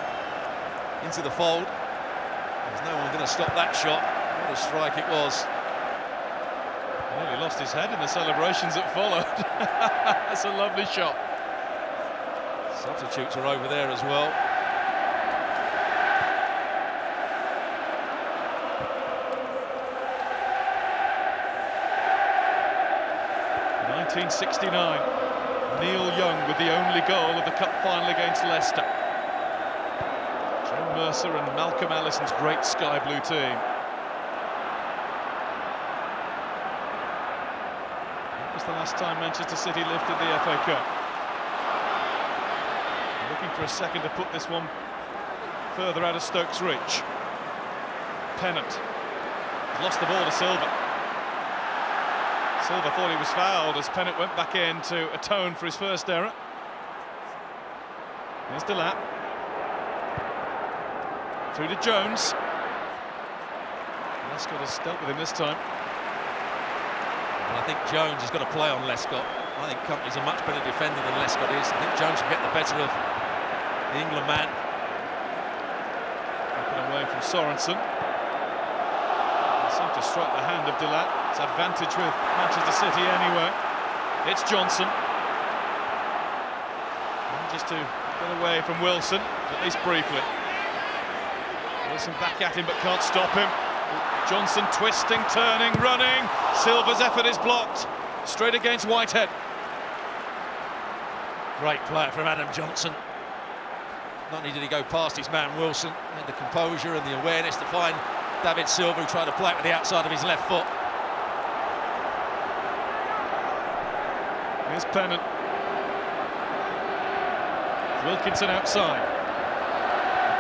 Speaker 3: fold. There's no one going to stop that shot. What a strike it was.
Speaker 1: Nearly lost his head in the celebrations that followed. That's a lovely shot.
Speaker 3: Substitutes are over there as well.
Speaker 1: 1969. Neil Young with the only goal of the cup final against Leicester. Joe Mercer and Malcolm Allison's great sky blue team. That was the last time Manchester City lifted the FA Cup. Looking for a second to put this one further out of Stoke's reach. Pennant lost the ball to Silva. Silva thought he was fouled as Pennant went back in to atone for his first error. Here's Delap. Through to Jones. Lescott has dealt with him this time.
Speaker 3: Well, I think Jones has got to play on Lescott. I think Company's a much better defender than Lescott is. I think Jones can get the better of the England man.
Speaker 1: Up and away from Sorensen. Seemed to strike the hand of Delap. It's advantage with Manchester City anyway. It's Johnson. Manages to get away from Wilson, at least briefly. Wilson back at him but can't stop him. Johnson twisting, turning, running. Silva's effort is blocked. Straight against Whitehead.
Speaker 3: Great player from Adam Johnson. Not only did he go past his man Wilson, he had the composure and the awareness to find David Silva, who tried to play it with the outside of his left foot.
Speaker 1: Here's Pennant. Wilkinson outside.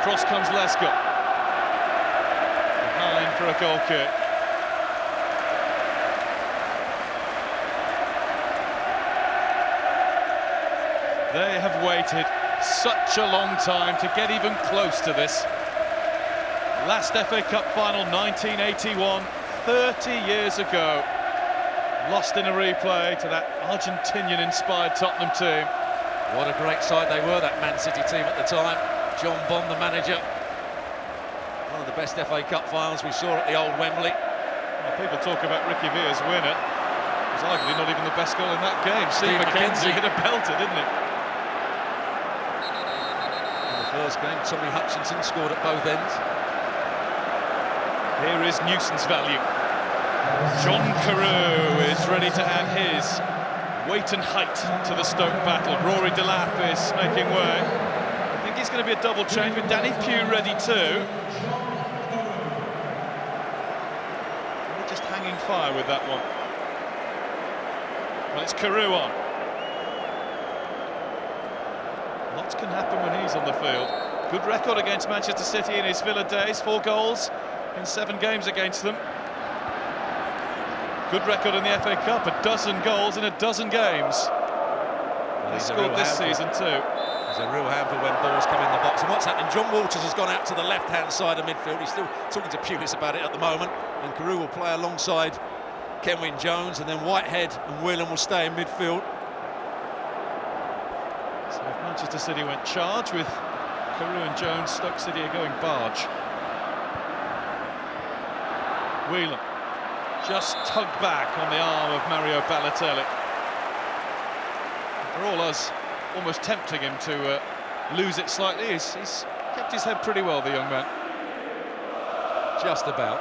Speaker 1: Across comes Lescott. Behind for a goal kick. They have waited such a long time to get even close to this. Last FA Cup final, 1981, 30 years ago. Lost in a replay to that Argentinian-inspired Tottenham team.
Speaker 3: What a great side they were, that Man City team at the time. John Bond, the manager. One of the best FA Cup finals we saw at the old Wembley.
Speaker 1: Well, people talk about Ricky Villa's winner. It was arguably not even the best goal in that game. Steve McKenzie hit a belter, didn't it?
Speaker 3: In the first game, Tommy Hutchinson scored at both ends.
Speaker 1: Here is nuisance value. John Carew is ready to add his weight and height to the Stoke battle. Rory Delap is making way. I think it's going to be a double change with Danny Pugh ready too. They're just hanging fire with that one. Well, it's Carew on. Lots can happen when he's on the field. Good record against Manchester City in his Villa days. 4 goals in 7 games against them. Good record in the FA Cup, 12 goals in 12 games.
Speaker 3: Well,
Speaker 1: he scored this season too.
Speaker 3: He's a real handful when balls come in the box. And what's happening? John Walters has gone out to the left-hand side of midfield. He's still talking to Pulis about it at the moment. And Carew will play alongside Kenwyne Jones, and then Whitehead and Whelan will stay in midfield.
Speaker 1: So if Manchester City went charge with Carew and Jones, Stoke City are going barge. Whelan just tugged back on the arm of Mario Balotelli. For all us almost tempting him to lose it slightly, he's kept his head pretty well, the young man.
Speaker 3: Just about.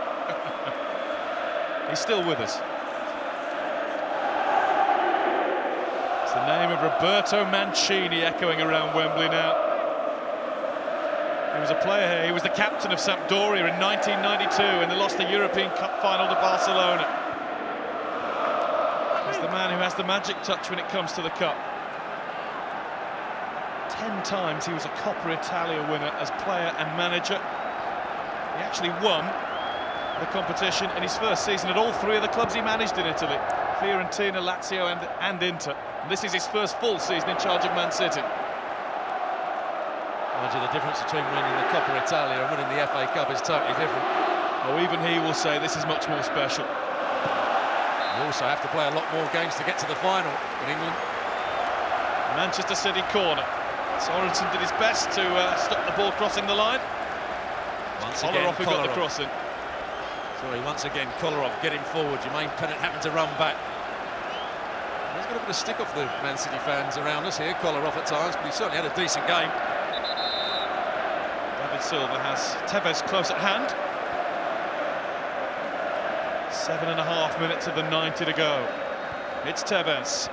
Speaker 1: He's still with us. It's the name of Roberto Mancini echoing around Wembley now. He was a player here. He was the captain of Sampdoria in 1992 when they lost the European Cup final to Barcelona. He's the man who has the magic touch when it comes to the cup. 10 times he was a Coppa Italia winner as player and manager. He actually won the competition in his first season at all 3 of the clubs he managed in Italy: Fiorentina, Lazio and Inter. And this is his first full season in charge of Man City.
Speaker 3: Mind you, the difference between winning the Coppa Italia and winning the FA Cup is totally different.
Speaker 1: Oh, even he will say this is much more special.
Speaker 3: You also have to play a lot more games to get to the final in England.
Speaker 1: Manchester City corner. Sorensen did his best to stop the ball crossing the line.
Speaker 3: Once again,
Speaker 1: Kolarov who got the crossing.
Speaker 3: Sorry, once again, Kolarov getting forward. Jermaine Pennant having to run back. He's got a bit of stick off the Man City fans around us here, Kolarov at times, but he certainly had a decent game.
Speaker 1: David Silva has Tevez close at hand. 7.5 minutes of the 90 to go. It's Tevez.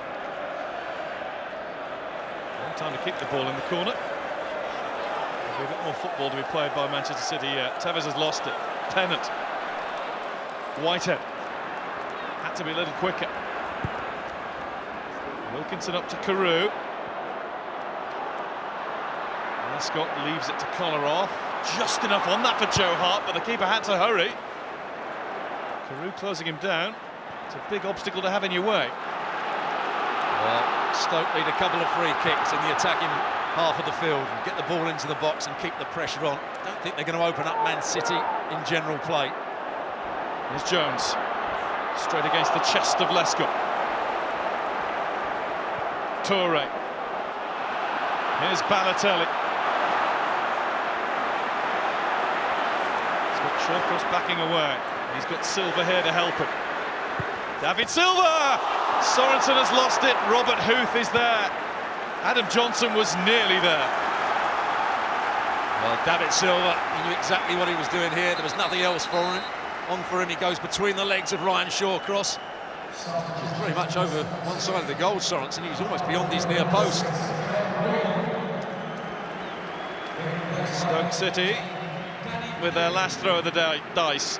Speaker 1: Long time to keep the ball in the corner. There'll be a bit more football to be played by Manchester City yet. Tevez has lost it. Pennant. Whitehead. Had to be a little quicker. Wilkinson up to Carew. Lescott leaves it to Kolarov. Just enough on that for Joe Hart, but the keeper had to hurry. Carew closing him down. It's a big obstacle to have in your way.
Speaker 3: Well, Stoke need a couple of free kicks in the attacking half of the field and get the ball into the box and keep the pressure on. Don't think they're going to open up Man City in general play.
Speaker 1: Here's Jones. Straight against the chest of Lescott. Toure. Here's Balotelli. He's got Shawcross backing away. He's got Silva here to help him. David Silva! Sorensen has lost it. Robert Huth is there. Adam Johnson was nearly there.
Speaker 3: Well, David Silva, he knew exactly what he was doing here. There was nothing else for him. On for him, he goes between the legs of Ryan Shawcross. He's very much over one side of the goal, Sorensen. He was almost beyond his near post.
Speaker 1: Stoke City with their last throw of the dice.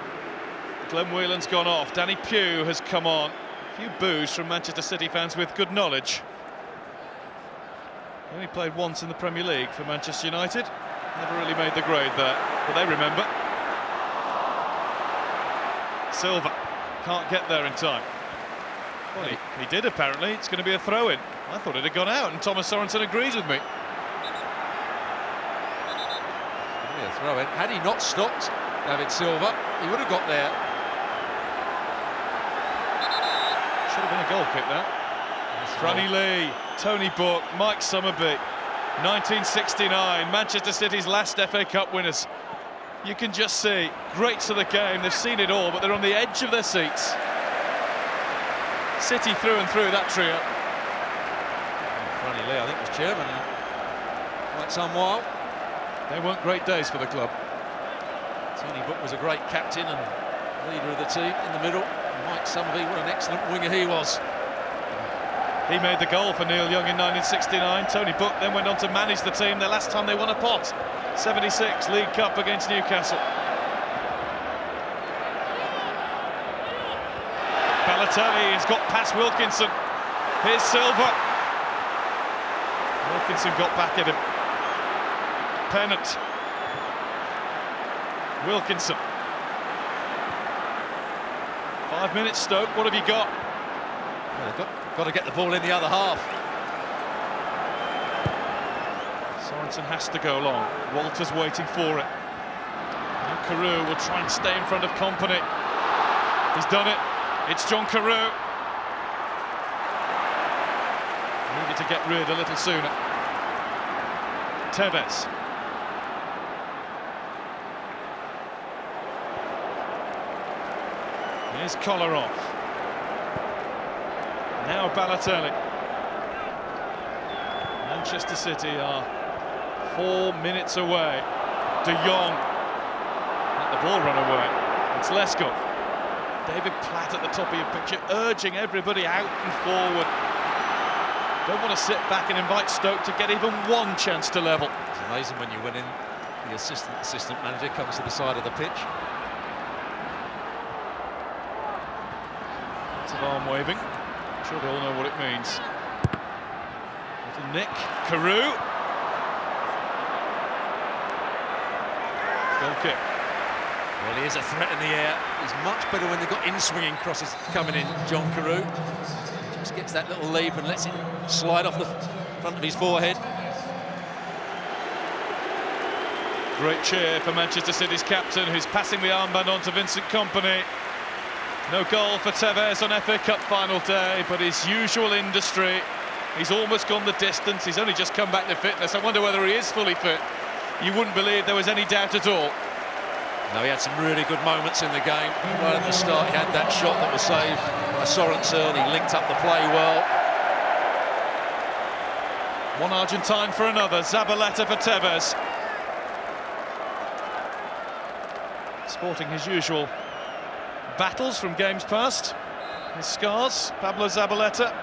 Speaker 1: Glenn Whelan's gone off. Danny Pugh has come on. A few boos from Manchester City fans with good knowledge. He only played once in the Premier League for Manchester United. Never really made the grade there, but they remember. Silva can't get there in time. Well, he did apparently. It's going to be a throw-in. I thought it had gone out, and Thomas Sorensen agrees with me.
Speaker 3: A throw-in. Had he not stopped David Silva, he would have got there.
Speaker 1: Should have been a goal kick, that. Franny Lee, Tony Book, Mike Summerby. 1969, Manchester City's last FA Cup winners. You can just see, greats of the game, they've seen it all, but they're on the edge of their seats. City through and through, that trio.
Speaker 3: Franny Lee, I think, was chairman quite some while.
Speaker 1: They weren't great days for the club.
Speaker 3: Tony Book was a great captain and leader of the team in the middle. And Mike Summerby, what an excellent winger he was.
Speaker 1: He made the goal for Neil Young in 1969. Tony Book then went on to manage the team the last time they won a pot. 76 League Cup against Newcastle. Balotelli has got past Wilkinson. Here's Silva. Wilkinson got back at him. Pennant. Wilkinson. 5 minutes, Stoke. What have you got?
Speaker 3: Well, they've got to get the ball in the other half.
Speaker 1: Sorensen has to go long. Walter's waiting for it. Now Carew will try and stay in front of Kompany. He's done it. It's John Carew. Needed to get rid a little sooner. Tevez. Here's Kolarov. Now Balotelli. Manchester City are 4 minutes away. De Jong. Let the ball run away. It's Lescott. David Platt at the top of your picture, urging everybody out and forward. Don't want to sit back and invite Stoke to get even one chance to level.
Speaker 3: It's amazing when you win in. The assistant manager comes to the side of the pitch.
Speaker 1: Lots of arm waving. I'm sure they all know what it means. Little nick. Carew. Goal kick.
Speaker 3: Well, he is a threat in the air. He's much better when they've got in-swinging crosses coming in, John Carew. Just gets that little leap and lets it slide off the front of his forehead.
Speaker 1: Great cheer for Manchester City's captain, who's passing the armband on to Vincent Kompany. No goal for Tevez on FA Cup final day, but his usual industry. He's almost gone the distance. He's only just come back to fitness. I wonder whether he is fully fit. You wouldn't believe there was any doubt at all.
Speaker 3: No, he had some really good moments in the game. Right at the start, he had that shot that was saved by Sorensen. He linked up the play well.
Speaker 1: One Argentine for another. Zabaleta for Tevez. Sporting his usual battles from games past. His scars, Pablo Zabaleta.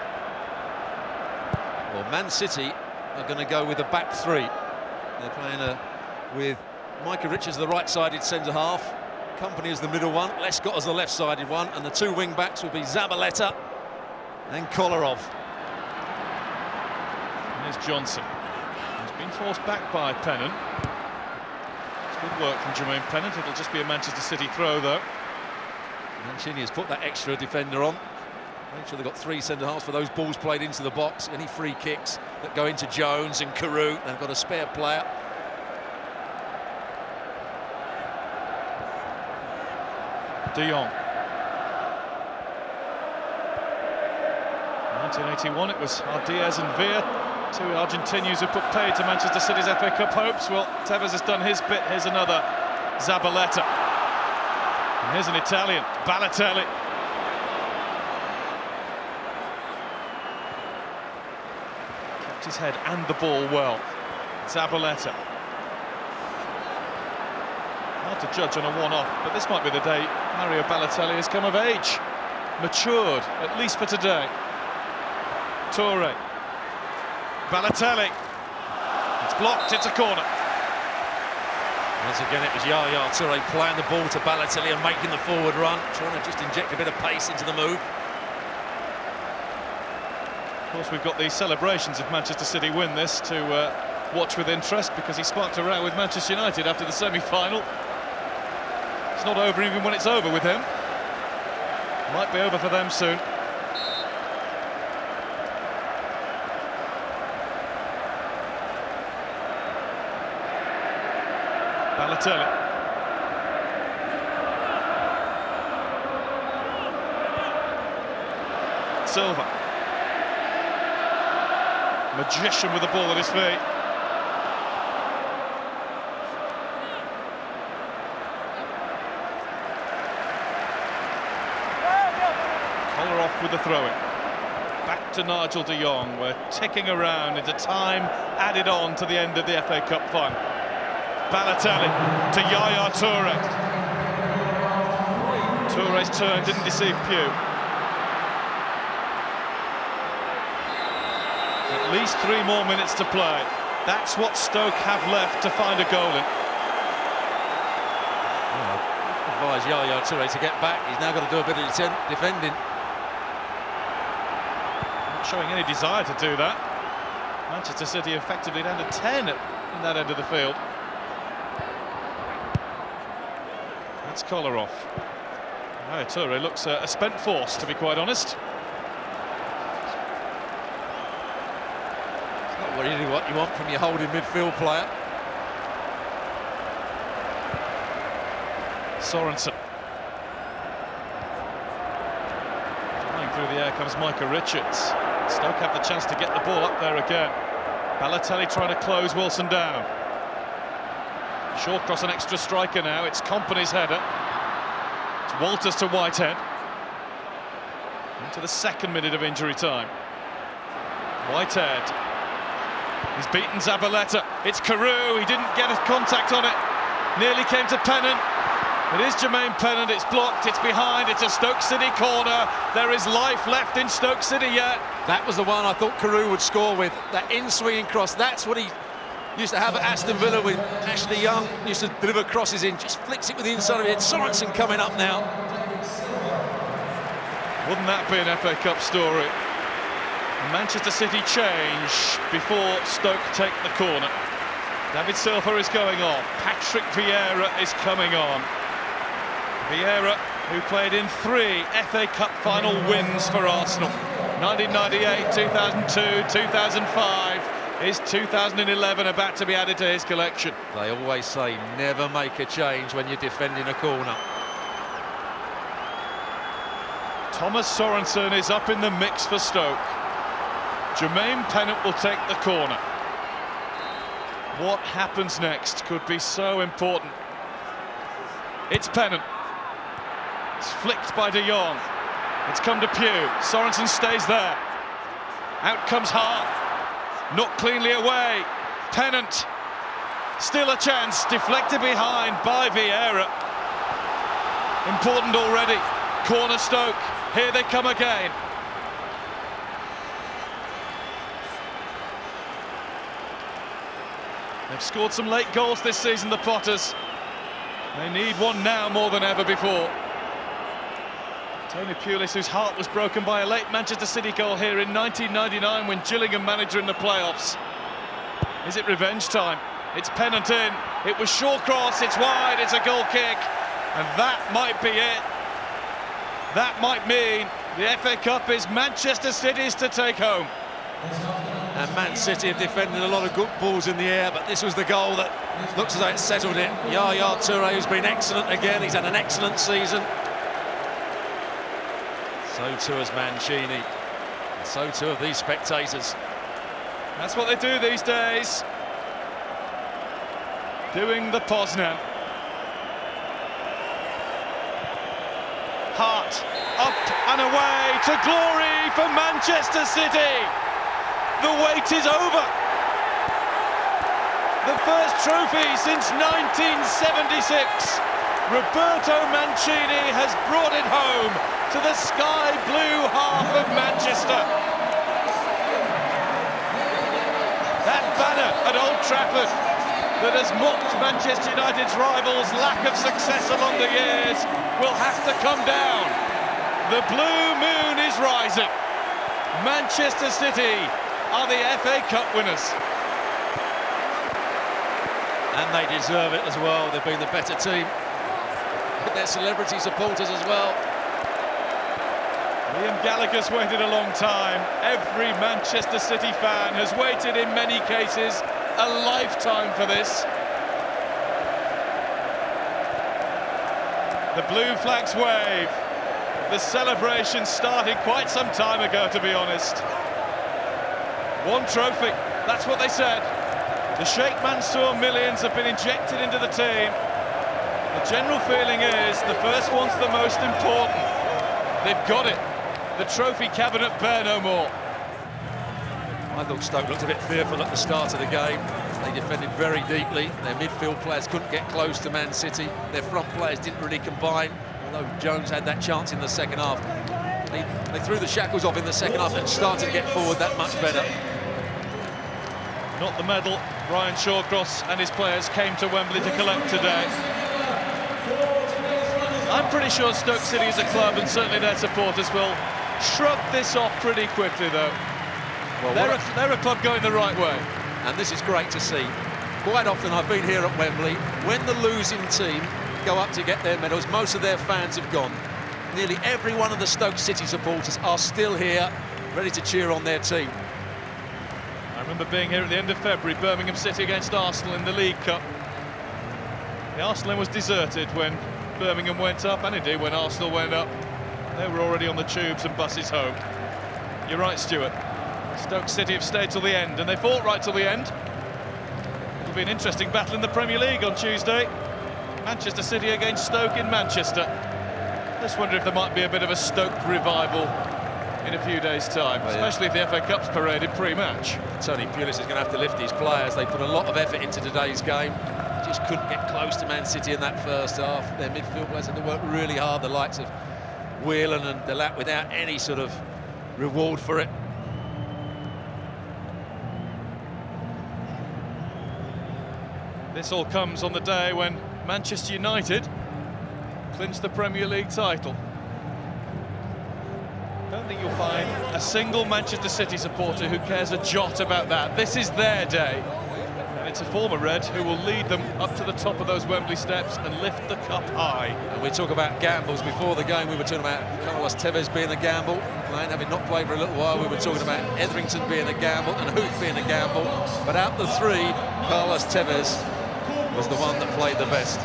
Speaker 3: Well, Man City are going to go with a back three. They're playing with Micah Richards, the right-sided centre-half, Kompany as the middle one, Lescott as the left-sided one, and the two wing-backs will be Zabaleta and Kolarov.
Speaker 1: Here's Johnson. He's been forced back by Pennant. It's good work from Jermaine Pennant. It'll just be a Manchester City throw, though.
Speaker 3: Mancini has put that extra defender on. Make sure they've got three centre-halves for those balls played into the box. Any free kicks that go into Jones and Carew, they've got a spare player.
Speaker 1: De Jong. 1981, it was Diaz and Villa, two Argentinians who put paid to Manchester City's FA Cup hopes. Well, Tevez has done his bit. Here's another Zabaleta. And here's an Italian, Balotelli. Kept his head and the ball well. Zabaleta. Hard to judge on a one-off, but this might be the day Mario Balotelli has come of age. Matured, at least for today. Toure. Balotelli. It's blocked, it's a corner.
Speaker 3: Once again, it was Yaya Toure playing the ball to Balotelli and making the forward run, trying to just inject a bit of pace into the move.
Speaker 1: Of course, we've got the celebrations if Manchester City win this to watch with interest, because he sparked a row with Manchester United after the semi-final. It's not over even when it's over with him. Might be over for them soon. Balotelli. Silva. Magician with the ball at his feet. Collar off with the throw-in. Back to Nigel de Jong. We're ticking around into time added on to the end of the FA Cup final. Balotelli to Yaya Toure. Toure's turn didn't deceive Pugh. At least 3 more minutes to play. That's what Stoke have left to find a goal in.
Speaker 3: Advise Yaya Toure to get back. He's now got to do a bit of defending.
Speaker 1: Not showing any desire to do that. Manchester City effectively down to 10 in that end of the field. That's collar off. Yaya Toure looks a spent force, to be quite honest.
Speaker 3: It's not really what you want from your holding midfield player.
Speaker 1: Sorensen. Flying through the air comes Micah Richards. Stoke have the chance to get the ball up there again. Balotelli trying to close Wilson down. Shawcross an extra striker now. It's Kompany's header. It's Walters to Whitehead. Into the 2nd minute of injury time. Whitehead. He's beaten Zabaleta. It's Carew. He didn't get a contact on it. Nearly came to Pennant. It is Jermaine Pennant. It's blocked. It's behind. It's a Stoke City corner. There is life left in Stoke City yet.
Speaker 3: That was the one I thought Carew would score with. That in-swinging cross. That's what he used to have at Aston Villa when Ashley Young used to deliver crosses in. Just flicks it with the inside of it. Sorensen coming up now.
Speaker 1: Wouldn't that be an FA Cup story? A Manchester City change before Stoke take the corner. David Silva is going off. Patrick Vieira is coming on. Vieira, who played in 3 FA Cup final wins for Arsenal. 1998, 2002, 2005. Is 2011 about to be added to his collection?
Speaker 3: They always say never make a change when you're defending a corner.
Speaker 1: Thomas Sorensen is up in the mix for Stoke. Jermaine Pennant will take the corner. What happens next could be so important. It's Pennant. It's flicked by de Jong. It's come to Pugh. Sorensen stays there. Out comes Hart. Not cleanly away. Pennant. Still a chance. Deflected behind by Vieira. Important already. Corner Stoke. Here they come again. They've scored some late goals this season, the Potters. They need one now more than ever before. Tony Pulis, whose heart was broken by a late Manchester City goal here in 1999 when Gillingham managed in the playoffs. Is it revenge time? It's Pennant in. It was Shawcross. It's wide. It's a goal kick. And that might be it. That might mean the FA Cup is Manchester City's to take home.
Speaker 3: And Man City have defended a lot of good balls in the air, but this was the goal that looks as though it settled it. Yaya Toure, who's been excellent again. He's had an excellent season. So too has Mancini. And so too have these spectators.
Speaker 1: That's what they do these days. Doing the Poznan. Hart, up and away to glory for Manchester City. The wait is over. The first trophy since 1976. Roberto Mancini has brought it home to the sky blue half of Manchester. That banner at Old Trafford that has mocked Manchester United's rivals' lack of success along the years will have to come down. The blue moon is rising. Manchester City are the FA Cup winners.
Speaker 3: And they deserve it as well. They've been the better team. With their celebrity supporters as well.
Speaker 1: Liam Gallagher's waited a long time. Every Manchester City fan has waited, in many cases, a lifetime for this. The blue flags wave. The celebration started quite some time ago, to be honest. One trophy, that's what they said. The Sheikh Mansour millions have been injected into the team. The general feeling is the first one's the most important. They've got it. The trophy cabinet bear no more.
Speaker 3: I thought Stoke looked a bit fearful at the start of the game. They defended very deeply. Their midfield players couldn't get close to Man City. Their front players didn't really combine, although Jones had that chance in the second half. They threw the shackles off in the second half and started to get forward that much better.
Speaker 1: Not the medal Ryan Shawcross and his players came to Wembley to collect today. I'm pretty sure Stoke City as a club, and certainly their supporters, will shrug this off pretty quickly, though. Well, they're a club going the right way.
Speaker 3: And this is great to see. Quite often I've been here at Wembley, when the losing team go up to get their medals, most of their fans have gone. Nearly every one of the Stoke City supporters are still here, ready to cheer on their team.
Speaker 1: I remember being here at the end of February, Birmingham City against Arsenal in the League Cup. The Arsenal was deserted when Birmingham went up, and indeed when Arsenal went up. They were already on the tubes and buses home. You're right, Stuart. Stoke City have stayed till the end, and they fought right till the end. It'll be an interesting battle in the Premier League on Tuesday. Manchester City against Stoke in Manchester. Just wonder if there might be a bit of a Stoke revival in a few days' time, especially if the FA Cup's paraded pre-match.
Speaker 3: Tony Pulis is going to have to lift his players. They put a lot of effort into today's game. They just couldn't get close to Man City in that first half. Their midfield players had to work really hard, the likes of Whelan and Delap, without any sort of reward for it.
Speaker 1: This all comes on the day when Manchester United clinched the Premier League title. I don't think you'll find a single Manchester City supporter who cares a jot about that. This is their day, and it's a former Red who will lead them up to the top of those Wembley steps and lift the cup high.
Speaker 3: And we talk about gambles. Before the game we were talking about Carlos Tevez being a gamble, having not played for a little while. We were talking about Etherington being a gamble and Huth being a gamble, but out the three, Carlos Tevez was the one that played the best.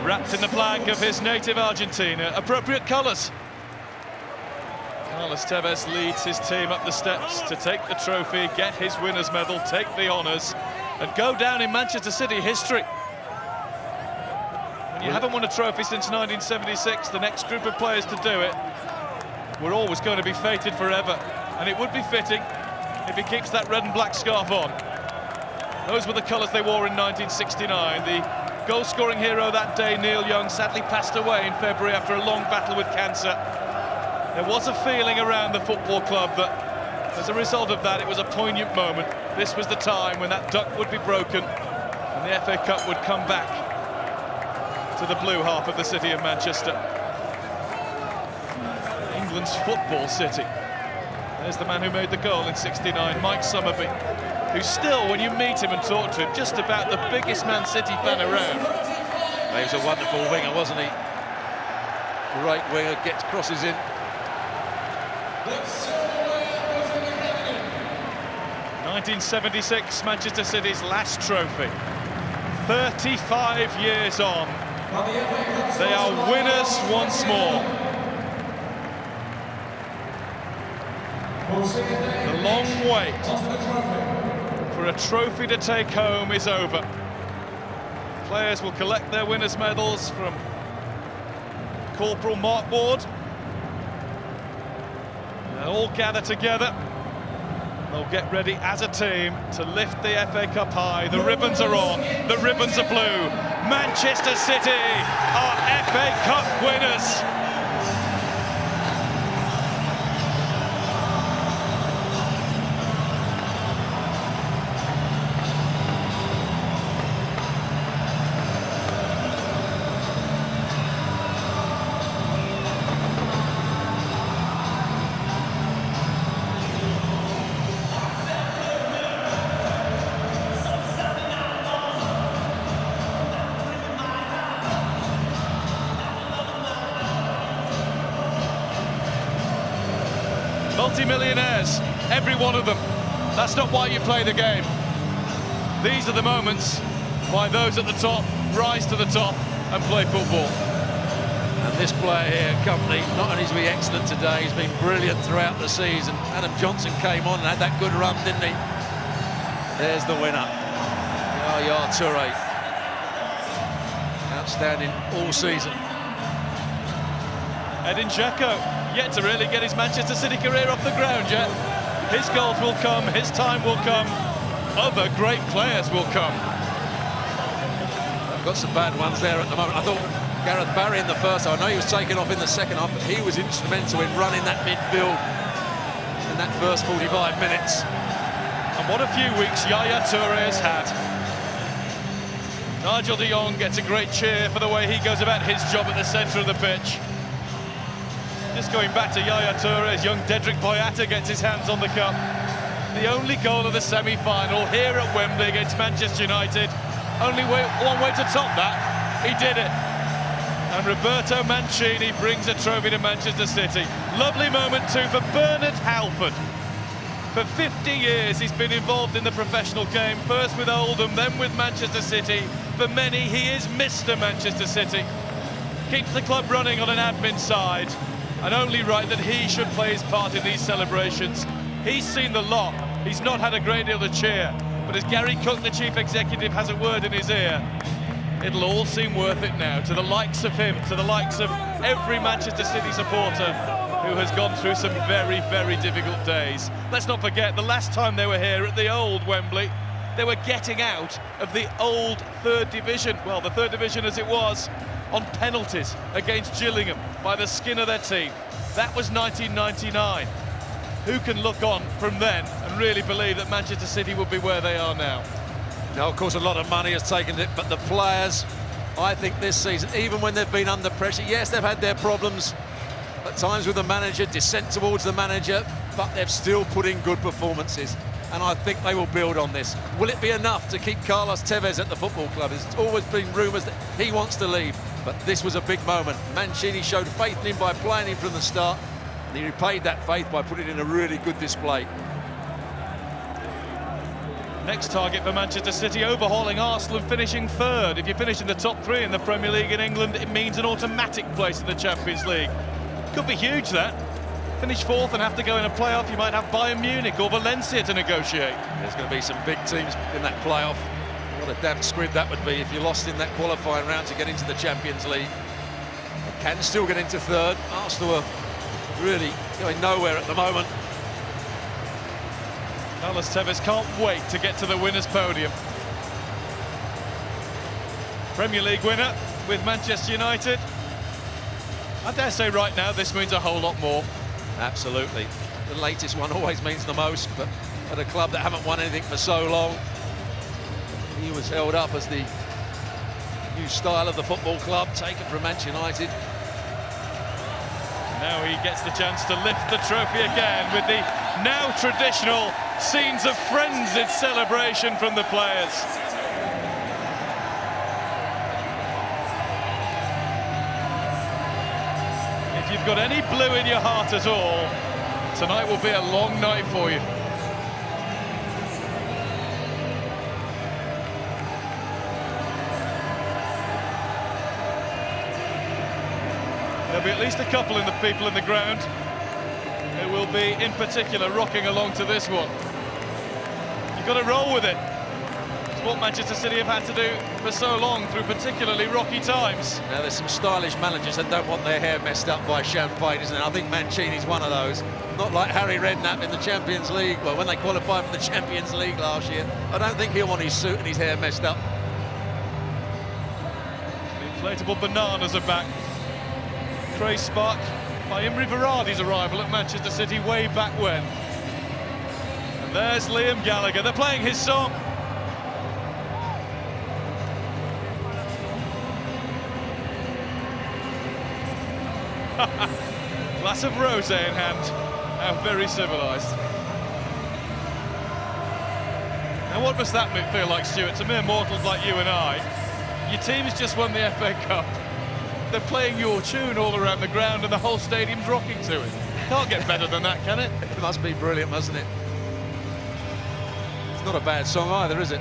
Speaker 1: Wrapped in the flag of his native Argentina, appropriate colours. Carlos Tevez leads his team up the steps to take the trophy, get his winner's medal, take the honours, and go down in Manchester City history. When you haven't won a trophy since 1976, the next group of players to do it, we're always going to be fated forever. And it would be fitting if he keeps that red and black scarf on. Those were the colours they wore in 1969. The goal-scoring hero that day, Neil Young, sadly passed away in February after a long battle with cancer. There was a feeling around the football club that, as a result of that, it was a poignant moment. This was the time when that duck would be broken and the FA Cup would come back to the blue half of the city of Manchester. England's football city. There's the man who made the goal in '69, Mike Summerby, who still, when you meet him and talk to him, just about the biggest Man City fan around.
Speaker 3: He was a wonderful winger, wasn't he? Great winger, gets crosses in.
Speaker 1: 1976, Manchester City's last trophy. 35 years on, they are winners once more. The long wait for a trophy to take home is over. Players will collect their winners' medals from Corporal Mark Ward. They'll all gather together. They'll get ready as a team to lift the FA Cup high. The ribbons are on, the ribbons are blue. Manchester City are FA Cup winners. multi-millionaires, every one of them. That's not why you play the game. These are the moments why those at the top rise to the top and play football.
Speaker 3: And this player here, Company, not only is he excellent today, he's been brilliant throughout the season. Adam Johnson came on and had that good run, didn't he? There's the winner, Yaya Toure. Outstanding all season.
Speaker 1: Edin Dzeko, yet to really get his Manchester City career off the ground yet. His goals will come, his time will come, other great players will come.
Speaker 3: I've got some bad ones there at the moment. I thought Gareth Barry in the first half, I know he was taken off in the second half, but he was instrumental in running that midfield in that first 45 minutes.
Speaker 1: And what a few weeks Yaya Toure has had. Nigel de Jong gets a great cheer for the way he goes about his job at the centre of the pitch. Just going back to Yaya Toure, as young Dedrick Boyata gets his hands on the cup. The only goal of the semi-final here at Wembley against Manchester United. Only one way to top that. He did it. And Roberto Mancini brings a trophy to Manchester City. Lovely moment too for Bernard Halford. For 50 years he's been involved in the professional game, first with Oldham, then with Manchester City. For many, he is Mr. Manchester City. Keeps the club running on an admin side, and only right that he should play his part in these celebrations. He's seen the lot. He's not had a great deal to cheer, but as Gary Cook, the chief executive, has a word in his ear, it'll all seem worth it now, to the likes of him, to the likes of every Manchester City supporter who has gone through some very, very difficult days. Let's not forget, the last time they were here at the old Wembley, they were getting out of the old third division, well, the third division as it was, on penalties against Gillingham by the skin of their teeth. That was 1999. Who can look on from then and really believe that Manchester City will be where they are now?
Speaker 3: Now, of course, a lot of money has taken it, but the players, I think this season, even when they've been under pressure, yes, they've had their problems at times with the manager, dissent towards the manager, but they've still put in good performances. And I think they will build on this. Will it be enough to keep Carlos Tevez at the football club? There's always been rumours that he wants to leave, but this was a big moment. Mancini showed faith in him by playing him from the start, and he repaid that faith by putting in a really good display.
Speaker 1: Next target for Manchester City, overhauling Arsenal and finishing third. If you finish in the top three in the Premier League in England, it means an automatic place in the Champions League. Could be huge, that. Finish fourth and have to go in a playoff, you might have Bayern Munich or Valencia to negotiate.
Speaker 3: There's going to be some big teams in that playoff. What a damp squib that would be if you lost in that qualifying round to get into the Champions League. They can still get into third. Arsenal are really going nowhere at the moment.
Speaker 1: Carlos Tevez can't wait to get to the winner's podium. Premier League winner with Manchester United. I dare say right now this means a whole lot more.
Speaker 3: Absolutely. The latest one always means the most, but at a club that haven't won anything for so long, he was held up as the new style of the football club, taken from Manchester United.
Speaker 1: Now he gets the chance to lift the trophy again with the now traditional scenes of frenzied celebration from the players. If you've got any blue in your heart at all, tonight will be a long night for you. There'll be at least a couple of the people in the ground who will be, in particular, rocking along to this one. You've got to roll with it. It's what Manchester City have had to do for so long through particularly rocky times.
Speaker 3: Now, there's some stylish managers that don't want their hair messed up by champagne, isn't there? I think Mancini's one of those. Not like Harry Redknapp in the Champions League, well, when they qualified for the Champions League last year. I don't think he'll want his suit and his hair messed up.
Speaker 1: The inflatable bananas are back. Craze sparked by Imre Varadi's arrival at Manchester City way back when. And there's Liam Gallagher. They're playing his song. Glass of rosé in hand. How very civilised. Now what must that feel like, Stuart, to mere mortals like you and I? Your team's just won the FA Cup. They're playing your tune all around the ground and the whole stadium's rocking to it. Can't get better than that, can it?
Speaker 3: It must be brilliant, mustn't it? It's not a bad song either, is it?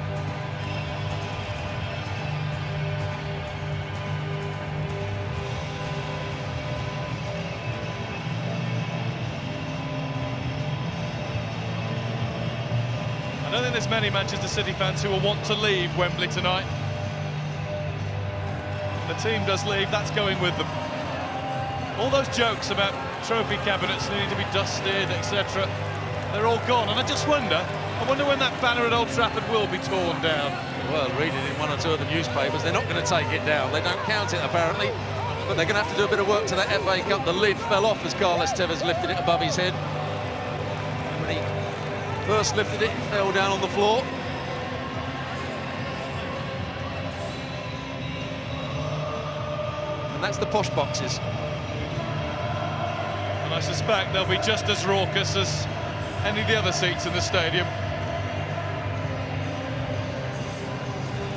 Speaker 1: I don't think there's many Manchester City fans who will want to leave Wembley tonight. The team does leave, that's going with them. All those jokes about trophy cabinets needing to be dusted, etc., they're all gone. And I wonder when that banner at Old Trafford will be torn down.
Speaker 3: Well, reading in one or two of the newspapers, they're not going to take it down. They don't count it, apparently. But they're going to have to do a bit of work to that FA Cup. The lid fell off as Carlos Tevez lifted it above his head. When he first lifted it, it fell down on the floor. And that's the posh boxes.
Speaker 1: And I suspect they'll be just as raucous as any of the other seats in the stadium.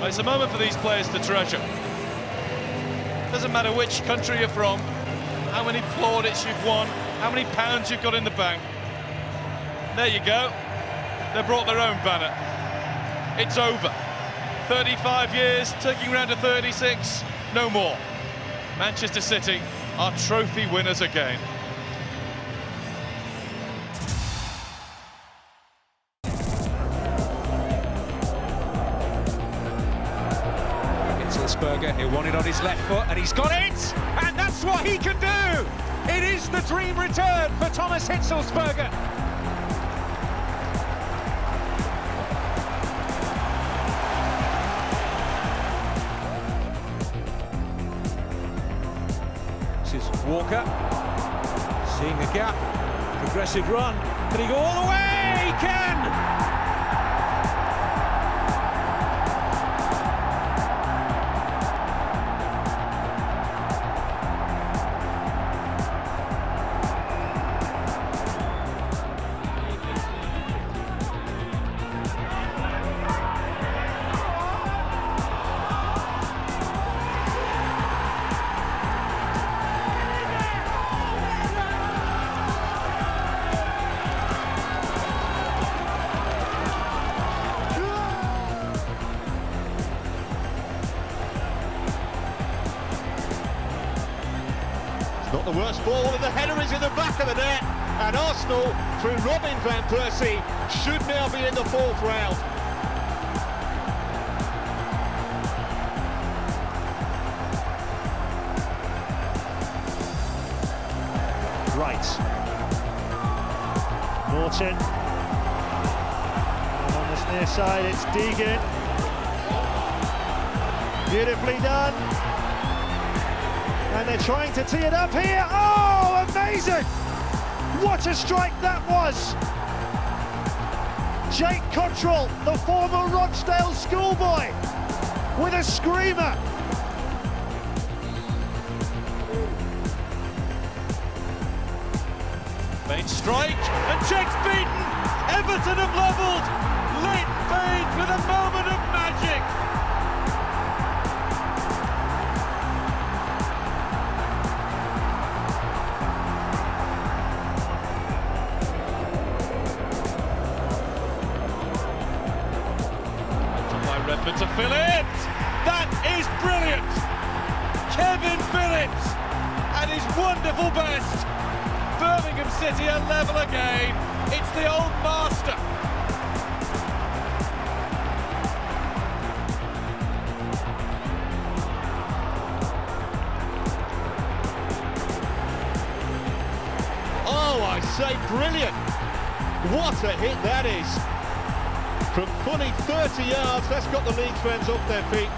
Speaker 1: It's a moment for these players to treasure. Doesn't matter which country you're from, how many plaudits you've won, how many pounds you've got in the bank. There you go. They brought their own banner. It's over. 35 years, taking round to 36, no more. Manchester City are trophy winners again.
Speaker 4: Hitzelsberger, he'll want it on his left foot, and he's got it! And that's what he can do! It is the dream return for Thomas Hitzelsberger. This is Walker, seeing the gap, progressive run. Can he go all the way? He can!
Speaker 5: Not the worst ball, and the header is in the back of the net, and Arsenal, through Robin van Persie, should now be in the fourth round.
Speaker 6: Right. Morton. And on this near side, it's Deegan. Beautifully done. And they're trying to tee it up here. Oh, amazing! What a strike that was! Jake Cottrell, the former Rochdale schoolboy, with a screamer.
Speaker 1: Baines strike, and Jake's beaten! Everton have levelled! Leighton Baines with a moment of magic! Redmond to Phillips! That is brilliant! Kevin Phillips at his wonderful best! Birmingham City are level again. It's the old master.
Speaker 5: Oh, I say brilliant! What a hit that is! From fully 30 yards, that's got the Leeds fans off their feet.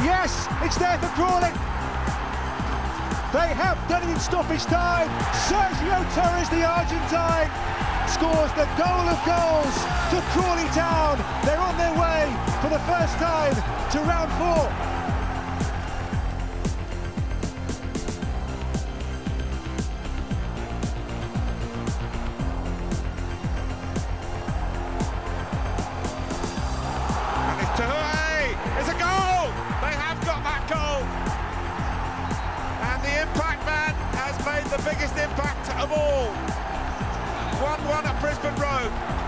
Speaker 6: Yes, it's there for Crawley. They have done it in stoppage time. Sergio Torres, the Argentine, scores the goal of goals for Crawley Town. They're on their way for the first time to round 4.
Speaker 7: the biggest impact of all. 1-1 at Brisbane Road.